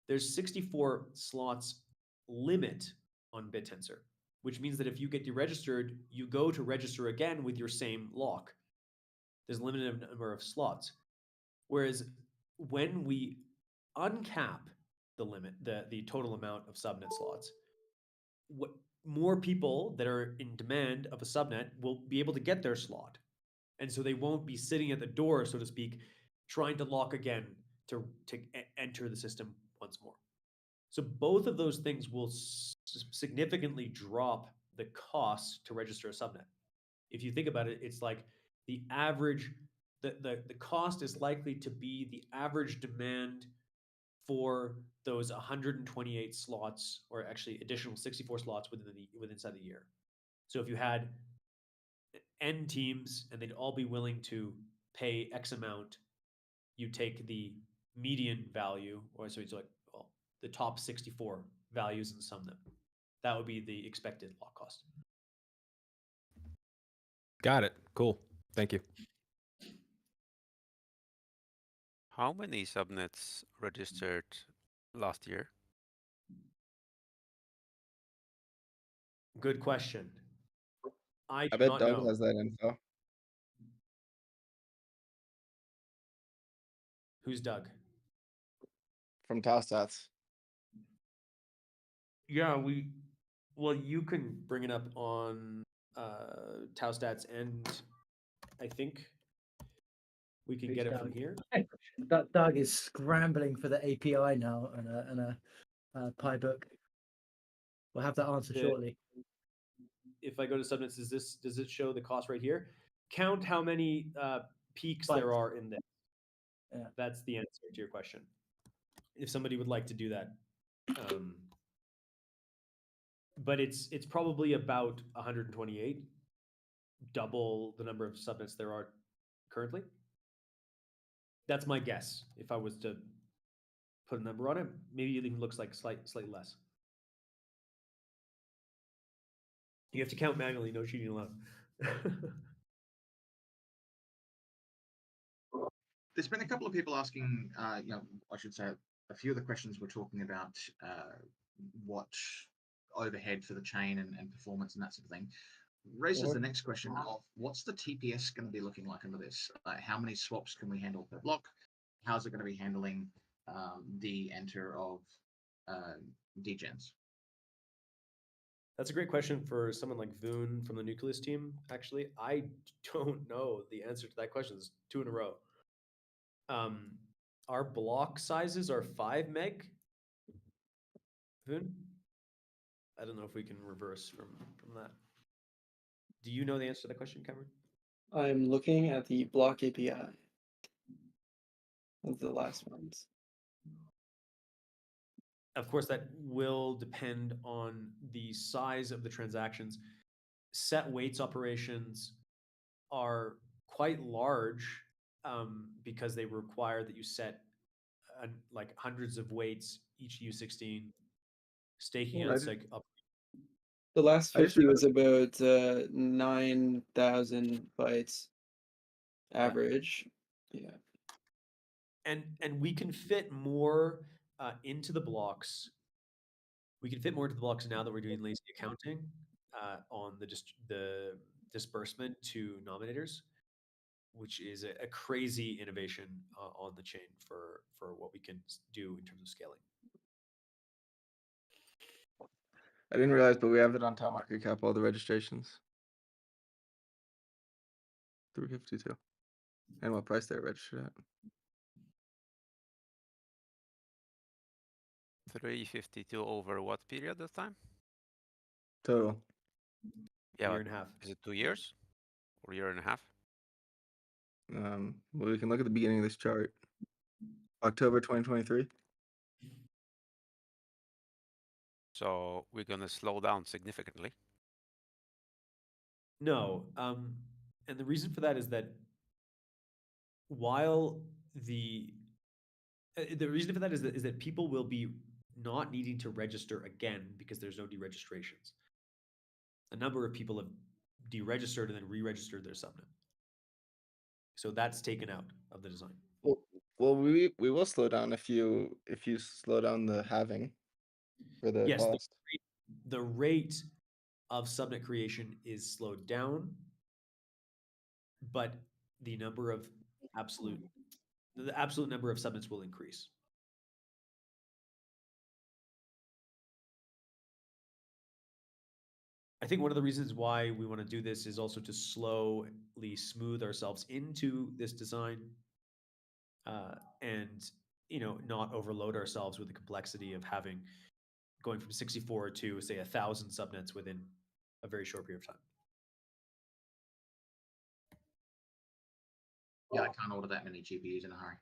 there's 64 slots limit on bittensor, which means that if you get deregistered, you go to register again with your same lock. There's a limited number of slots. Whereas when we uncap the limit, the total amount of subnet slots, what more people that are in demand of a subnet will be able to get their slot. And so they won't be sitting at the door, so to speak, trying to lock again to enter the system once more. So both of those things will significantly drop the cost to register a subnet. If you think about it, it's like the average, the cost is likely to be the average demand for those 128 slots, or actually additional 64 slots inside the year. So if you had N teams and they'd all be willing to pay X amount, you take the median value, or so it's like, well, the top 64 values and sum them. That would be the expected lock cost. Got it. Cool. Thank you. How many subnets registered last year? Good question. I do bet not Doug know. has that info. Who's Doug? From TAO Stats. Yeah, well, you can bring it up on TAO Stats, and I think we can get it from here. Doug is scrambling for the API now and a PyBook. We'll have that answer shortly. If I go to subnets, does it show the cost right here? Count how many peaks there are in this. Yeah. That's the answer to your question. If somebody would like to do that. But it's probably about 128, double the number of subnets there are currently. That's my guess. If I was to put a number on it, maybe it even looks like slightly less. You have to count manually, no cheating allowed. There's been a couple of people asking, I should say a few of the questions were talking about what overhead for the chain and performance and that sort of thing. Raises the next question of what's the TPS going to be looking like under this? How many swaps can we handle per block? How's it going to be handling the enter of degens? That's a great question for someone like Voon from the Nucleus team. Actually, I don't know the answer to that question. It's 2 in a row. Our block sizes are 5 meg. Voon? I don't know if we can reverse from that. Do you know the answer to that question, Cameron? I'm looking at the block API. Of the last ones. Of course, that will depend on the size of the transactions. Set weights operations are quite large because they require that you set like hundreds of weights each U16. Staking Well, on seg up. The last I just 50 was about 9,000 bytes average. Yeah. And we can fit more into the blocks. We can fit more into the blocks now that we're doing lazy accounting on the disbursement to nominators, which is a crazy innovation on the chain for what we can do in terms of scaling. I didn't realize, but we have it on TAO market cap, all the registrations. 352. And what price they're registered at. 352 over what period of time? Total. Yeah, Year and a half. Is it 2 years or year and a half? Well, we can look at the beginning of this chart. October 2023. So we're gonna slow down significantly. No, and the reason for that is that while the reason for that is that people will be not needing to register again because there's no deregistrations. A number of people have deregistered and then re-registered their subnet. So that's taken out of the design. Well, we will slow down if you slow down the halving for the Yes, cost. the rate of subnet creation is slowed down, but the absolute number of subnets will increase. I think one of the reasons why we want to do this is also to slowly smooth ourselves into this design, and not overload ourselves with the complexity of going from 64 to say 1,000 subnets within a very short period of time. Yeah, I can't order that many GPUs in a hurry.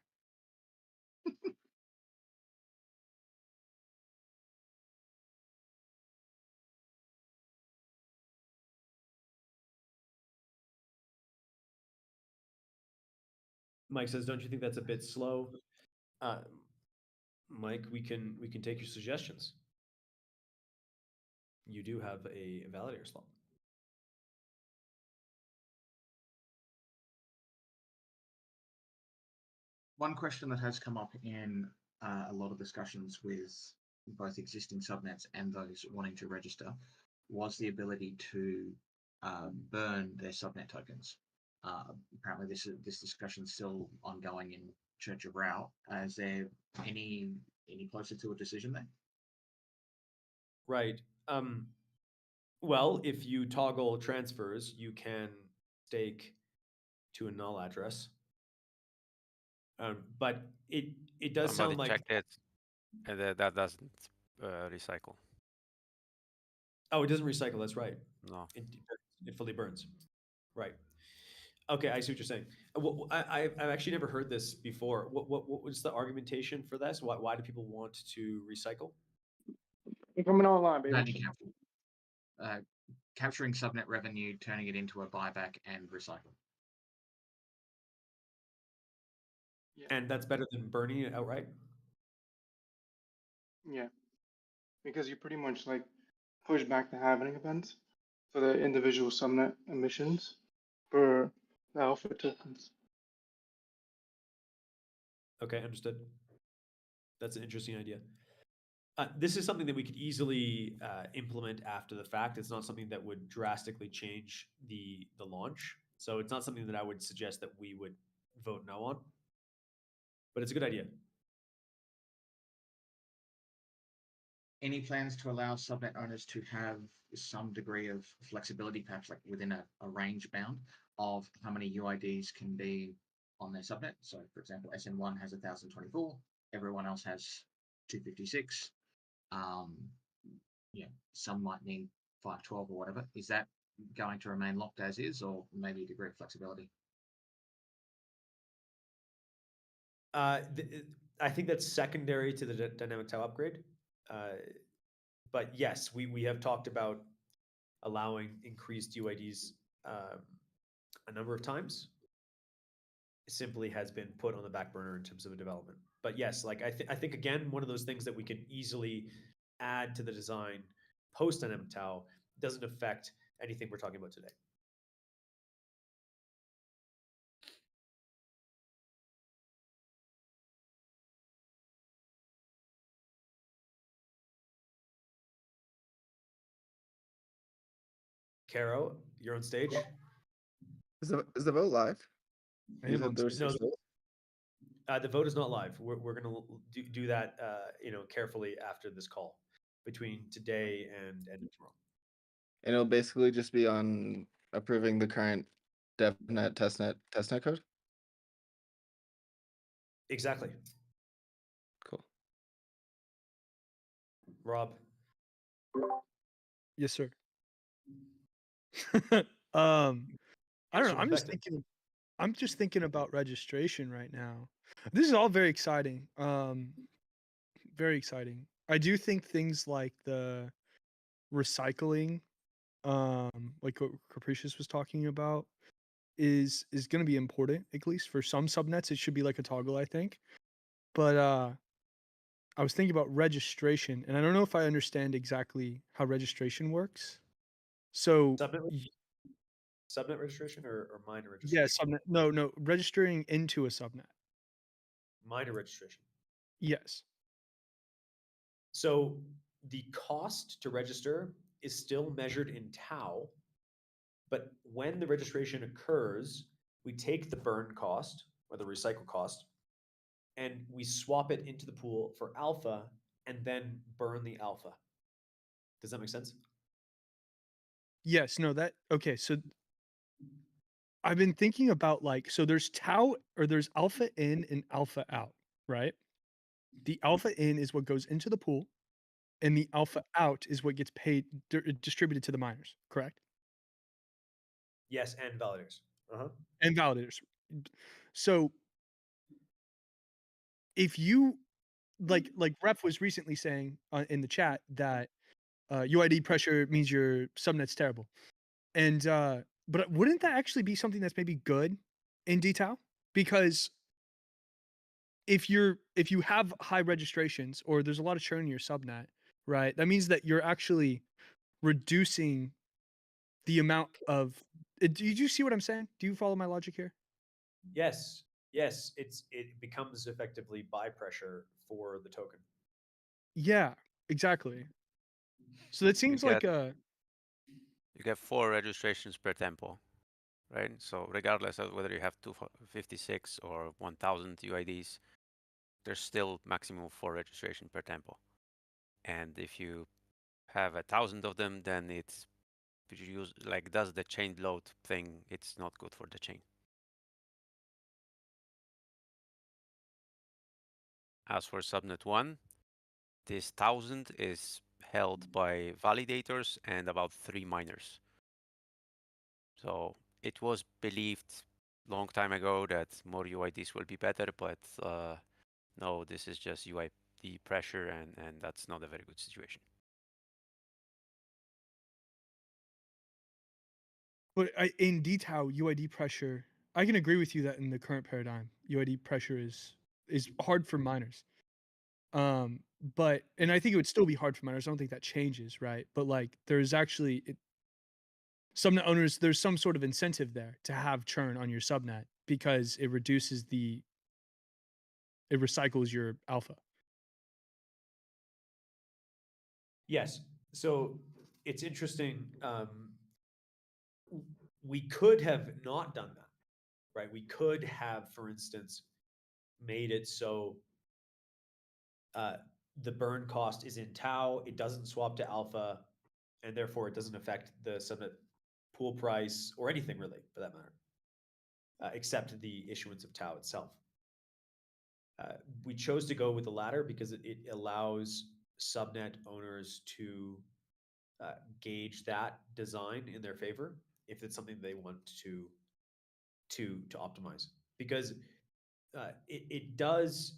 Mike says, "Don't you think that's a bit slow?" Mike, we can take your suggestions. You do have a validator slot. One question that has come up in a lot of discussions with both existing subnets and those wanting to register was the ability to burn their subnet tokens. Apparently, this discussion is still ongoing in Church of Route. Is there any closer to a decision there? Right. Well, if you toggle transfers, you can stake to a null address. But it does Somebody sound like checked it, and that doesn't recycle. Oh, it doesn't recycle. That's right. No. It fully burns. Right. Okay, I see what you're saying. Well, I've actually never heard this before. What was the argumentation for this? Why do people want to recycle? Coming online, baby. Value capture. Capturing subnet revenue, turning it into a buyback, and recycle. And that's better than burning it outright? Yeah. Because you pretty much like push back the halving events for the individual subnet emissions for the alpha tokens. Okay, understood. That's an interesting idea. This is something that we could easily implement after the fact. It's not something that would drastically change the launch. So it's not something that I would suggest that we would vote no on. But it's a good idea. Any plans to allow subnet owners to have some degree of flexibility, perhaps like within a range bound of how many UIDs can be on their subnet? So, for example, SN1 has 1,024, everyone else has 256. Yeah, some might need 512 or whatever. Is that going to remain locked as is, or maybe a degree of flexibility? I think that's secondary to the dynamic tau upgrade. But yes, we have talked about allowing increased UIDs a number of times. It simply has been put on the back burner in terms of a development. But yes, like I think again, one of those things that we can easily add to the design post dynamic tau doesn't affect anything we're talking about today. Caro, you're on stage. Is the vote live? I You am said on there was stage. No, six votes? the vote is not live. We're going to do that, carefully after this call between today and tomorrow. And it'll basically just be on approving the current DevNet testnet code? Exactly. Cool. Rob. Yes, sir. I don't know. I'm just thinking about registration right now. This is all very exciting. Very exciting. I do think things like the recycling, like what Capricious was talking about, is going to be important. At least for some subnets, it should be like a toggle, I think. But I was thinking about registration, and I don't know if I understand exactly how registration works. So Subnet registration or minor registration? yeah, subnet. No, registering into a subnet. Minor registration. Yes. So the cost to register is still measured in tau, but when the registration occurs, we take the burn cost or the recycle cost and we swap it into the pool for alpha and then burn the alpha. Does that make sense? Yes. No. Okay. So I've been thinking about so there's tau or there's alpha in and alpha out, right? The alpha in is what goes into the pool, and the alpha out is what gets paid distributed to the miners, correct? Yes, and validators. And validators. So if you like Ref was recently saying in the chat that UID pressure means your subnet's terrible, and but wouldn't that actually be something that's maybe good in dTAO? Because if you have high registrations or there's a lot of churn in your subnet, right? That means that you're actually reducing the amount of. Do you see what I'm saying? Do you follow my logic here? Yes, it becomes effectively buy pressure for the token. Yeah, exactly. So that seems like a. You get 4 registrations per tempo, right? So regardless of whether you have 256 or 1000 UIDs, there's still maximum 4 registration per tempo. And if you have 1,000 of them, then it's does the chain load thing. It's not good for the chain. As for subnet 1, this 1,000 is held by validators and about 3 miners. So it was believed long time ago that more UIDs will be better, but no, this is just UID pressure, and that's not a very good situation. But in dTAO, UID pressure, I can agree with you that in the current paradigm, UID pressure is hard for miners. But and I think it would still be hard for miners. I don't think that changes, right? But there's actually subnet owners, there's some sort of incentive there to have churn on your subnet because it recycles your alpha. Yes. So it's interesting. We could have not done that, right? We could have, for instance, made it so the burn cost is in tau, it doesn't swap to alpha, and therefore it doesn't affect the subnet pool price or anything really, for that matter, except the issuance of tau itself. We chose to go with the latter because it allows subnet owners to gauge that design in their favor if it's something they want to optimize, because it does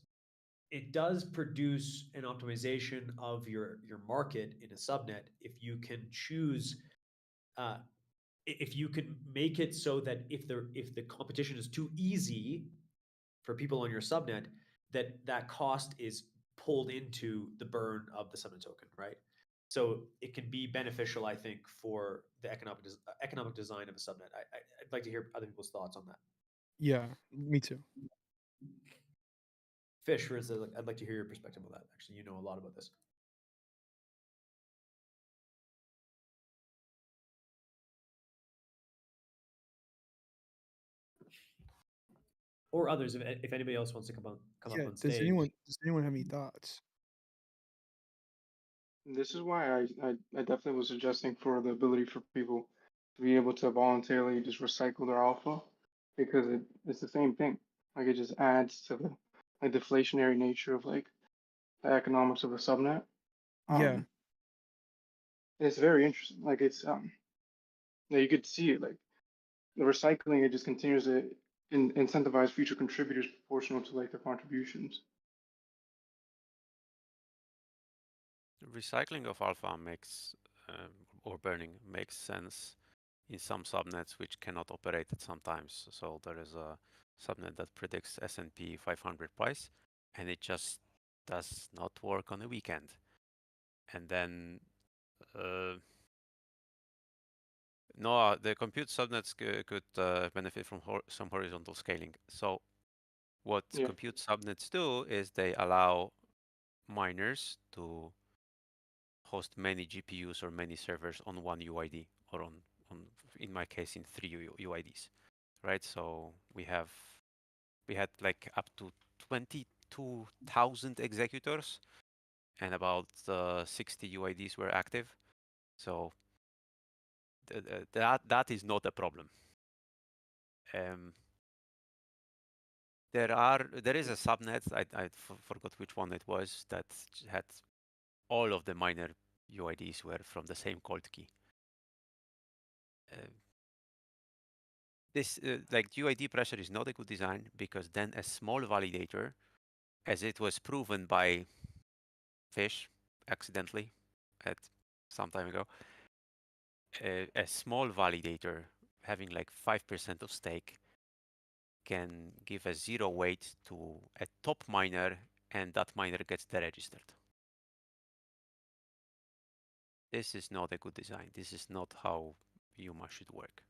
produce an optimization of your market in a subnet if you can choose if you can make it so that if the competition is too easy for people on your subnet, that cost is pulled into the burn of the subnet token, right? So it can be beneficial, I think, for the economic design of a subnet. I'd like to hear other people's thoughts on that. Yeah, me too. Fish, for instance, I'd like to hear your perspective on that. Actually, you know a lot about this. Or others, if anybody else wants to come up on Does stage. anyone have any thoughts? This is why I definitely was suggesting for the ability for people to be able to voluntarily just recycle their alpha, because it's the same thing. Like it just adds to the like deflationary nature of like the economics of a subnet. Yeah. It's very interesting. Like it's yeah, you could see it like the recycling. It just continues to incentivize future contributors proportional to like their contributions. Recycling of alpha makes or burning makes sense in some subnets which cannot operate at some times. So there is a subnet that predicts S&P 500 price, and it just does not work on a weekend. And then no, the compute subnets could benefit from some horizontal scaling. So what compute subnets do is they allow miners to host many GPUs or many servers on one UID, or on in my case, in 3 UIDs, right? So we had like up to 22,000 executors, and about 60 UIDs were active. So that is not a problem. There is a subnet, I forgot which one it was, that had all of the miner UIDs were from the same cold key. This like UID pressure is not a good design, because then a small validator, as it was proven by Fish accidentally at some time ago, a small validator having like 5% of stake can give a 0 weight to a top miner, and that miner gets deregistered. This is not a good design. This is not how UMA should work.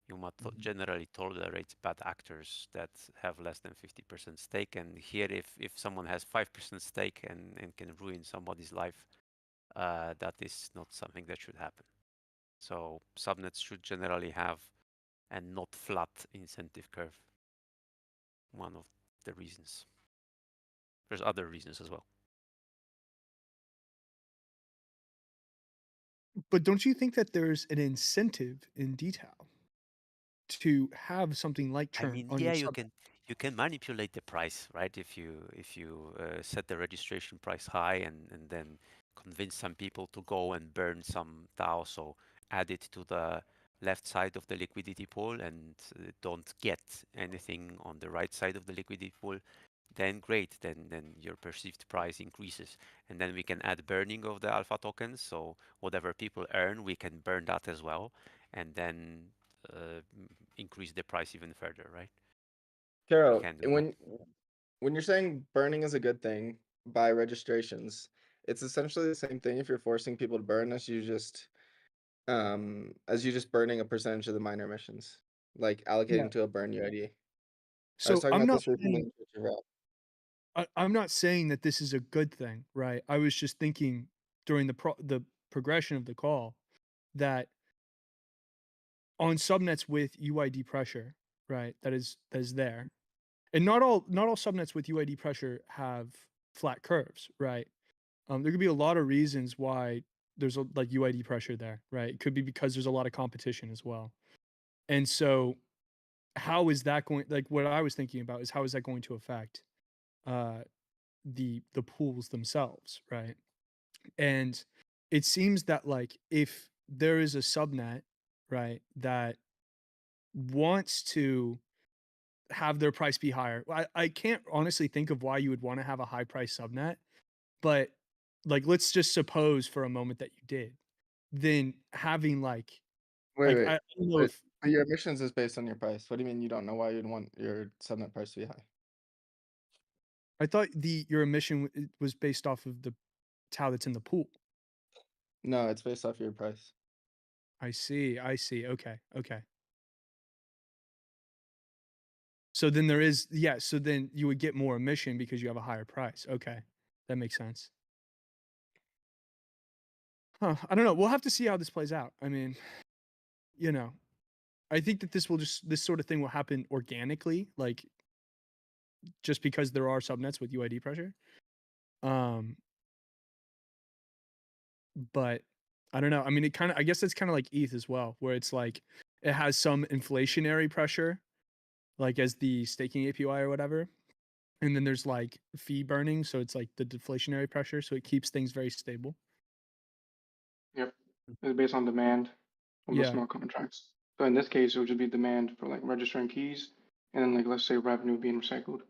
UMA generally tolerates bad actors that have less than 50% stake, and here if someone has 5% stake and can ruin somebody's life, that is not something that should happen. So subnets should generally have a not flat incentive curve. One of the reasons. There's other reasons as well. But don't you think that there's an incentive in dTAO to have something like churn? I mean, on yeah, your you can manipulate the price, right? If you set the registration price high and then convince some people to go and burn some DAO, so add it to the left side of the liquidity pool and don't get anything on the right side of the liquidity pool, then great, then your perceived price increases. And then we can add burning of the alpha tokens, so whatever people earn, we can burn that as well, and then increase the price even further, right? Caro, when you're saying burning is a good thing by registrations, it's essentially the same thing if you're forcing people to burn as you just burning a percentage of the miner emissions, like allocating to a burn UID. So I'm not saying that this is a good thing, right? I was just thinking during the progression of the call that on subnets with UID pressure, right? That is there. And not all subnets with UID pressure have flat curves, right? There could be a lot of reasons why there's like UID pressure there, right? It could be because there's a lot of competition as well. And so how is that going, like what I was thinking about is how is that going to affect the pools themselves, right? And it seems that like if there is a subnet, right, that wants to have their price be higher. I can't honestly think of why you would want to have a high price subnet, but like let's just suppose for a moment that you did. Then having like Wait, I don't know if but your emissions is based on your price. What do you mean you don't know why you'd want your subnet price to be high? I thought your emission was based off of the tau that's in the pool. No, it's based off your price. I see. Okay. So then there is, yeah, so then you would get more emission because you have a higher price. Okay. That makes sense. Huh. I don't know. We'll have to see how this plays out. I mean, you know, I think that this sort of thing will happen organically, like just because there are subnets with UID pressure. But I don't know. I mean, I guess it's kind of like ETH as well, where it's like it has some inflationary pressure, like as the staking APY or whatever. And then there's like fee burning, so it's like the deflationary pressure, so it keeps things very stable. Yep. It's based on demand of the Yeah. smart contracts. So in this case, it would just be demand for like registering keys and then like let's say revenue being recycled.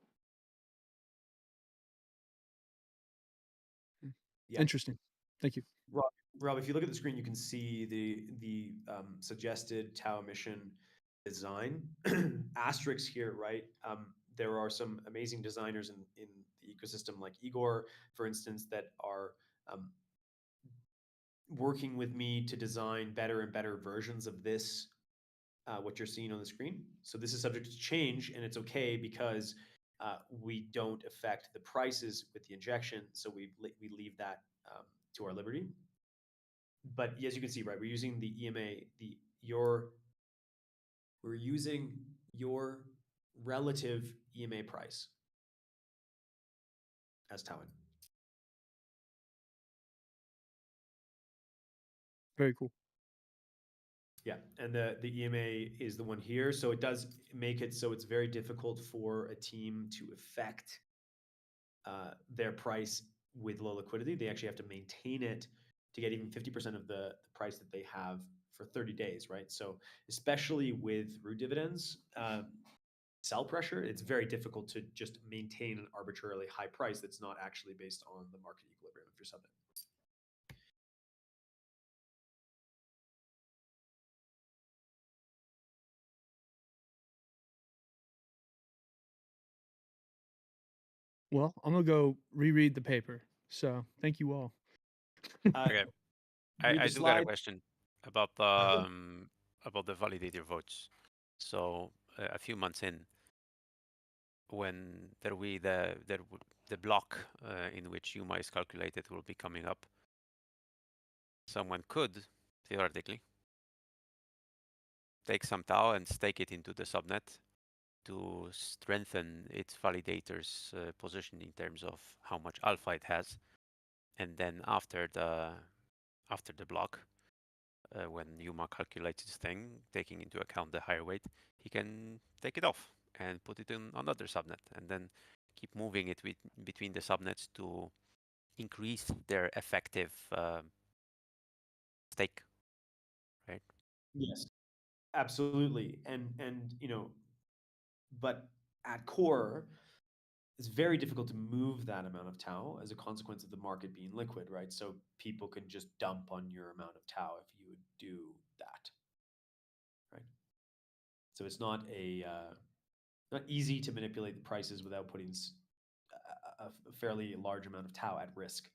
Yeah. Interesting. Thank you. Rob, if you look at the screen, you can see the suggested tau emission design. Asterisks here, right? There are some amazing designers in the ecosystem, like Igor, for instance, that are working with me to design better and better versions of this, what you're seeing on the screen. So this is subject to change, and it's okay because we don't affect the prices with the injection, so we leave that to our liberty. But as you can see, right, we're using the EMA, we're using your relative EMA price as tau in. Very cool. Yeah, and the EMA is the one here, so it does make it so it's very difficult for a team to affect their price with low liquidity. They actually have to maintain it to get even 50% of the price that they have for 30 days, right? So especially with root dividends, sell pressure, it's very difficult to just maintain an arbitrarily high price that's not actually based on the market equilibrium of your subnet. Well, I'm gonna go reread the paper. So thank you all. Okay. I do got a question about the validator votes. So a few months in, when the block in which UMA is calculated will be coming up, someone could theoretically take some tau and stake it into the subnet to strengthen its validator's position in terms of how much alpha it has, and then after the block, when Yuma calculates his thing, taking into account the higher weight, he can take it off and put it in another subnet, and then keep moving it between the subnets to increase their effective stake, right? Yes, absolutely. And but at core, it's very difficult to move that amount of tau as a consequence of the market being liquid, right? So people can just dump on your amount of tau if you would do that, right? So it's not easy to manipulate the prices without putting a fairly large amount of tau at risk.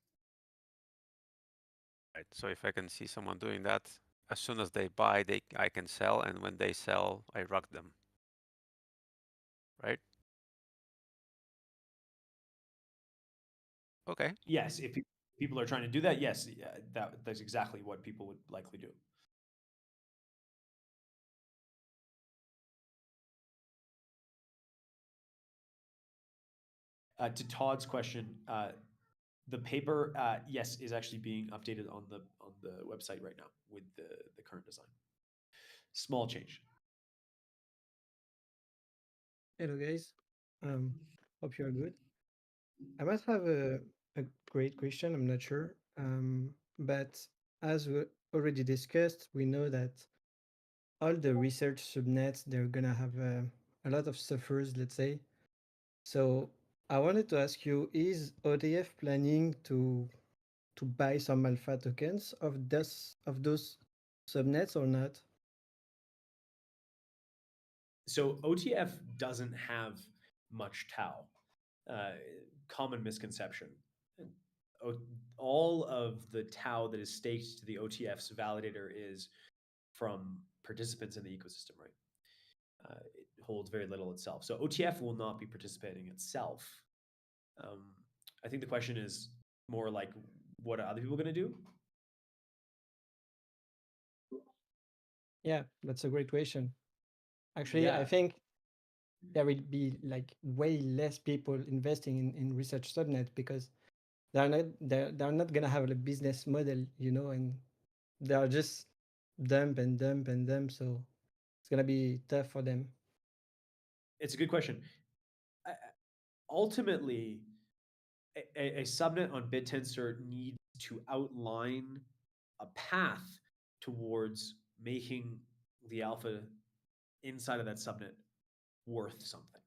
Right. So if I can see someone doing that, as soon as they buy, I can sell, and when they sell, I rug them. Right? Okay. Yes, if people are trying to do that, yes, that's exactly what people would likely do. To Todd's question, the paper, yes, is actually being updated on the website right now with the current design. Small change. Hello guys, hope you are good. I must have a great question. I'm not sure. but as we already discussed, we know that all the research subnets, they're gonna have a lot of suffers, let's say. So I wanted to ask you, is OTF planning to buy some alpha tokens of those subnets or not? So OTF doesn't have much tau. Common misconception. All of the tau that is staked to the OTF's validator is from participants in the ecosystem, right? It holds very little itself. So OTF will not be participating itself. I think the question is more like, what are other people going to do? Yeah, that's a great question. Actually, Yeah. I think there will be like way less people investing in research subnet because they're not gonna have a business model, you know, and they are just dump and dump and dump, so it's gonna be tough for them. It's a good question. Ultimately, a subnet on bittensor needs to outline a path towards making the alpha inside of that subnet worth something.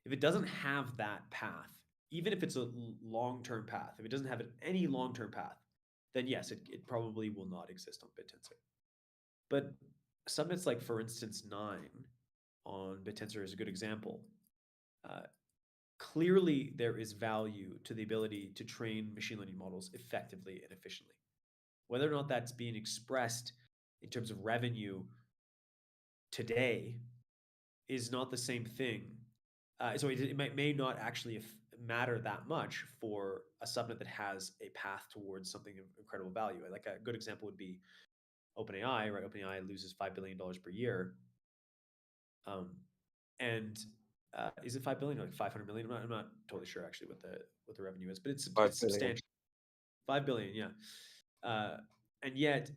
If it doesn't have that path, even if it's a long-term path, if it doesn't have any long-term path, then yes, it probably will not exist on bittensor. But subnets like, for instance, 9 on bittensor is a good example. Clearly, there is value to the ability to train machine learning models effectively and efficiently. Whether or not that's being expressed in terms of revenue today is not the same thing. So it may not actually matter that much for a subnet that has a path towards something of incredible value. Like a good example would be OpenAI, right? OpenAI loses $5 billion per year. And is it 5 billion or like 500 million? I'm not totally sure actually what the revenue is, but it's substantial. 5 billion, yeah. And yet,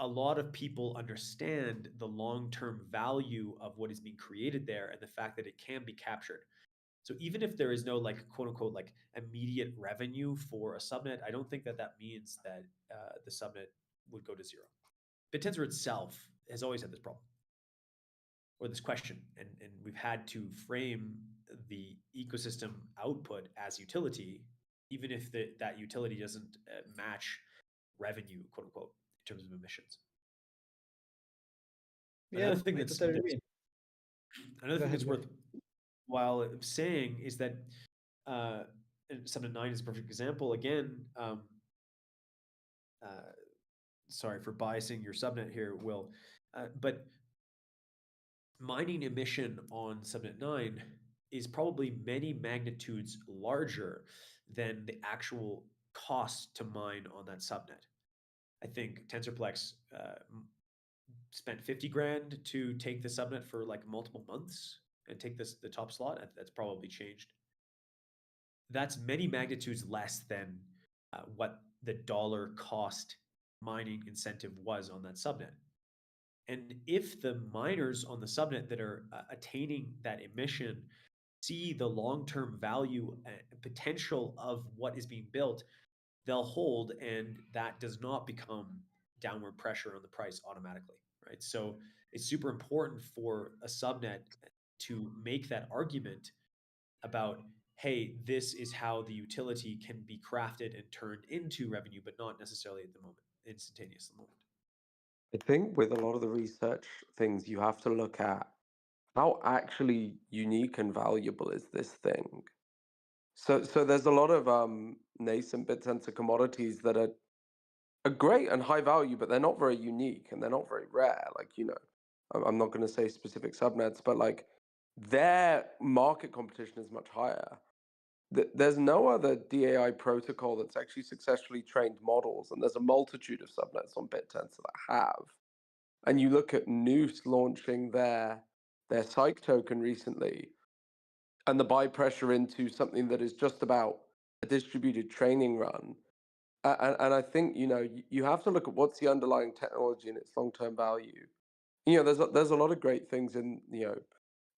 a lot of people understand the long-term value of what is being created there and the fact that it can be captured. So even if there is no like quote unquote like immediate revenue for a subnet, I don't think that that means that the subnet would go to zero. Bittensor itself has always had this problem or this question, and we've had to frame the ecosystem output as utility, even if that utility doesn't match revenue, quote unquote, in terms of emissions. Yeah, Another thing I that's totally agree. another Go thing ahead, that's go ahead. worthwhile saying is that and Subnet 9 is a perfect example. Again, sorry for biasing your subnet here, Will, but mining emission on Subnet 9 is probably many magnitudes larger than the actual cost to mine on that subnet. I think TensorPlex spent 50 grand to take the subnet for like multiple months and take the top slot. That's probably changed. That's many magnitudes less than what the dollar cost mining incentive was on that subnet. And if the miners on the subnet that are attaining that emission see the long-term value and potential of what is being built, they'll hold, and that does not become downward pressure on the price automatically, right? So it's super important for a subnet to make that argument about, hey, this is how the utility can be crafted and turned into revenue, but not necessarily at the moment, instantaneous at the moment. I think with a lot of the research things, you have to look at how actually unique and valuable is this thing. So there's a lot of nascent bittensor commodities that are great and high value, but they're not very unique and they're not very rare. Like, you know, I'm not going to say specific subnets, but like their market competition is much higher. There's no other DAI protocol that's actually successfully trained models, and there's a multitude of subnets on bittensor that have. And you look at Noose launching their psych token recently, and the buy pressure into something that is just about a distributed training run. And I think, you know, you have to look at what's the underlying technology and its long-term value. You know, there's a lot of great things in, you know,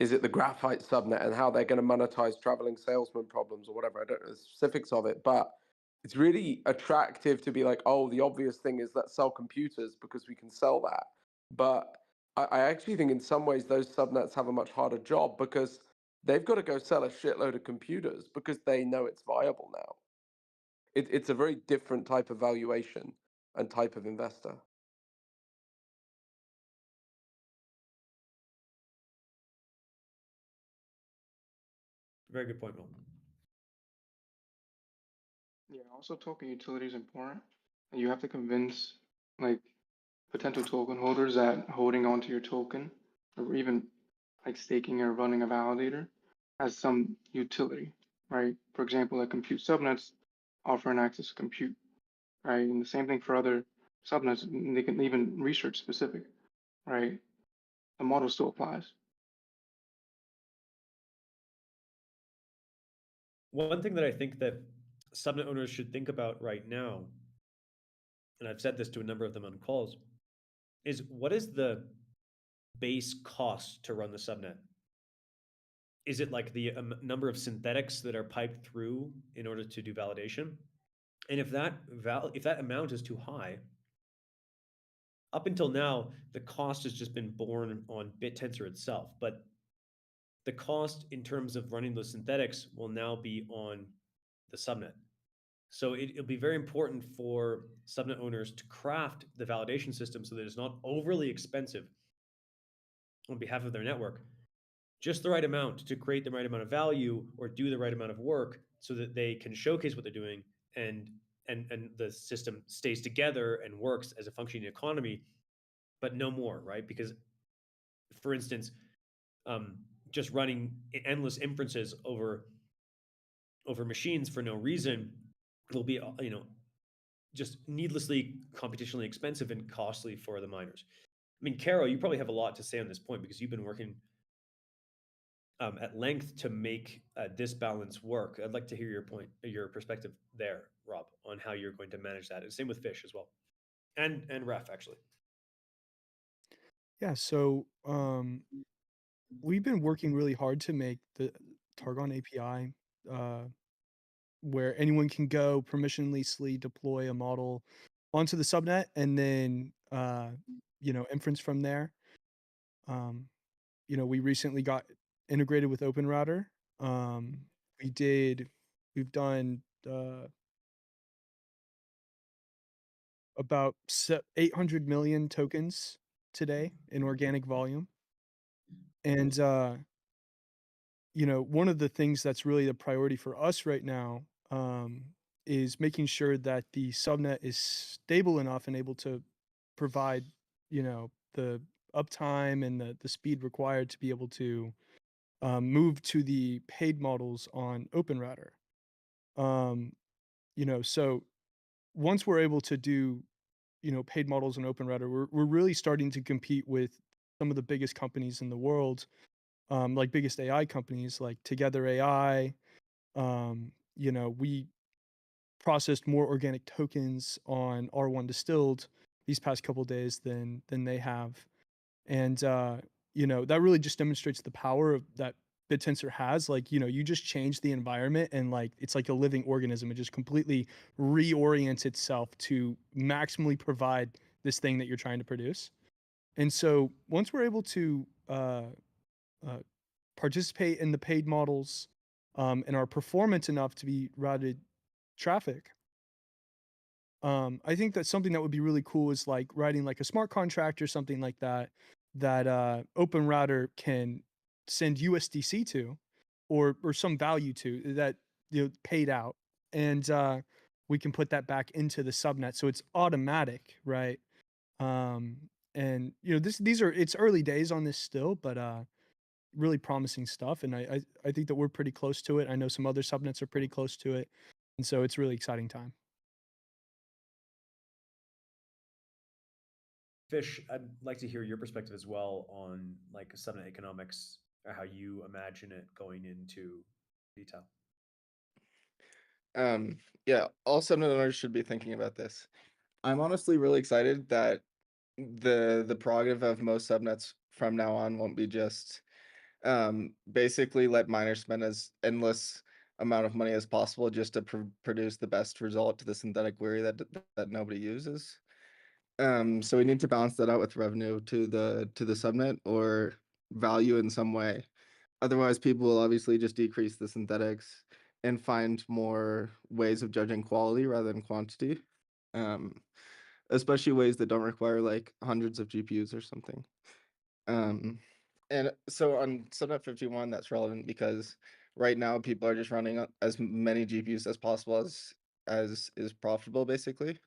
is it the graphite subnet and how they're going to monetize traveling salesman problems or whatever? I don't know the specifics of it, but it's really attractive to be like, oh, the obvious thing is let's sell computers because we can sell that. But I actually think in some ways those subnets have a much harder job because they've got to go sell a shitload of computers because they know it's viable now. It's a very different type of valuation and type of investor. Very good point, Will. Yeah, also token utility is important. And you have to convince like potential token holders that holding onto your token or even like staking or running a validator has some utility, right? For example, like compute subnets offering access to compute, right? And the same thing for other subnets, they can even research specific, right? The model still applies. One thing that I think that subnet owners should think about right now, and I've said this to a number of them on calls, is what is the base cost to run the subnet? Is it like the number of synthetics that are piped through in order to do validation? And if that amount is too high, up until now, the cost has just been borne on bittensor itself, but the cost in terms of running those synthetics will now be on the subnet. So it'll be very important for subnet owners to craft the validation system so that it's not overly expensive on behalf of their network, just the right amount to create the right amount of value or do the right amount of work so that they can showcase what they're doing and the system stays together and works as a functioning economy, but no more, right? Because, for instance, just running endless inferences over machines for no reason will be, just needlessly computationally expensive and costly for the miners. I mean, Caro, you probably have a lot to say on this point because you've been working at length to make this balance work. I'd like to hear your perspective there, Rob, on how you're going to manage that. And same with Fish as well, and Ref actually. Yeah, so we've been working really hard to make the Targon API where anyone can go permissionlessly deploy a model onto the subnet and then inference from there. We recently got integrated with OpenRouter. We've done about 800 million tokens today in organic volume. And one of the things that's really the priority for us right now is making sure that the subnet is stable enough and able to provide, the uptime and the speed required to be able to move to the paid models on OpenRouter. So once we're able to do, paid models on OpenRouter, we're really starting to compete with some of the biggest companies in the world, like biggest AI companies like Together AI. We processed more organic tokens on R1 distilled these past couple of days than they have. And that really just demonstrates the power of that bittensor has. Like, you just change the environment and like it's like a living organism. It just completely reorients itself to maximally provide this thing that you're trying to produce. And so once we're able to participate in the paid models and are performant enough to be routed traffic, I think that something that would be really cool is like writing like a smart contract or something like that OpenRouter can send USDC to or some value to that paid out, and we can put that back into the subnet so it's automatic, right? And it's early days on this still, but really promising stuff, and I think that we're pretty close to it. I know some other subnets are pretty close to it, and so it's really exciting time. Fish, I'd like to hear your perspective as well on like subnet economics or how you imagine it going into detail. Yeah, all subnet owners should be thinking about this. I'm honestly really excited that the prerogative of most subnets from now on won't be just basically let miners spend as endless amount of money as possible just to produce the best result to the synthetic query that nobody uses. So we need to balance that out with revenue to the subnet or value in some way. Otherwise, people will obviously just decrease the synthetics and find more ways of judging quality rather than quantity. Especially ways that don't require like hundreds of GPUs or something. And so on subnet 51, that's relevant because right now people are just running as many GPUs as possible as is profitable, basically.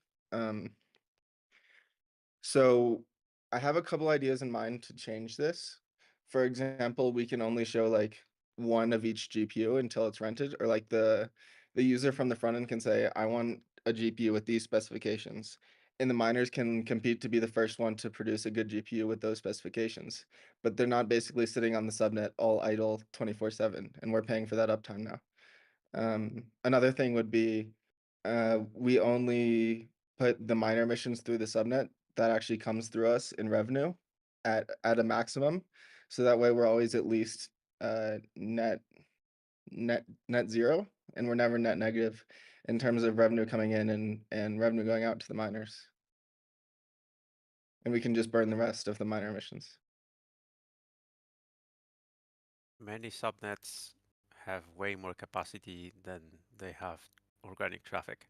So I have a couple ideas in mind to change this. For example, we can only show like one of each GPU until it's rented, or like the user from the front end can say, I want a GPU with these specifications. And the miners can compete to be the first one to produce a good GPU with those specifications. But they're not basically sitting on the subnet all idle 24/7, and we're paying for that uptime now. Another thing would be we only put the miner emissions through the subnet that actually comes through us in revenue at a maximum. So that way we're always at least net zero, and we're never net negative in terms of revenue coming in and revenue going out to the miners. And we can just burn the rest of the miner emissions. Many subnets have way more capacity than they have organic traffic,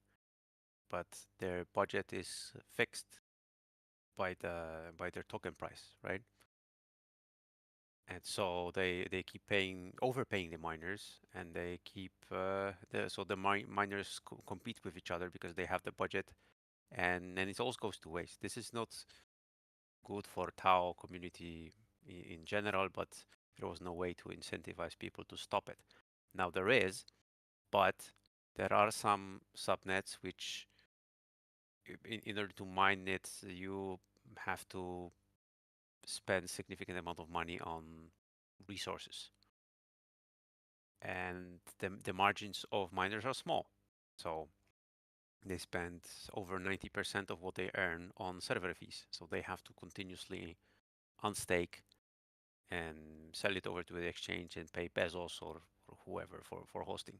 but their budget is fixed by their token price, right? And so they keep overpaying the miners, and they keep miners compete with each other because they have the budget, and it all goes to waste. This is not good for TAO community in general, but there was no way to incentivize people to stop it. Now there is, but there are some subnets which, in order to mine it, you have to spend significant amount of money on resources, and the margins of miners are small, so they spend over 90% of what they earn on server fees, so they have to continuously unstake and sell it over to the exchange and pay Bezos or whoever for hosting.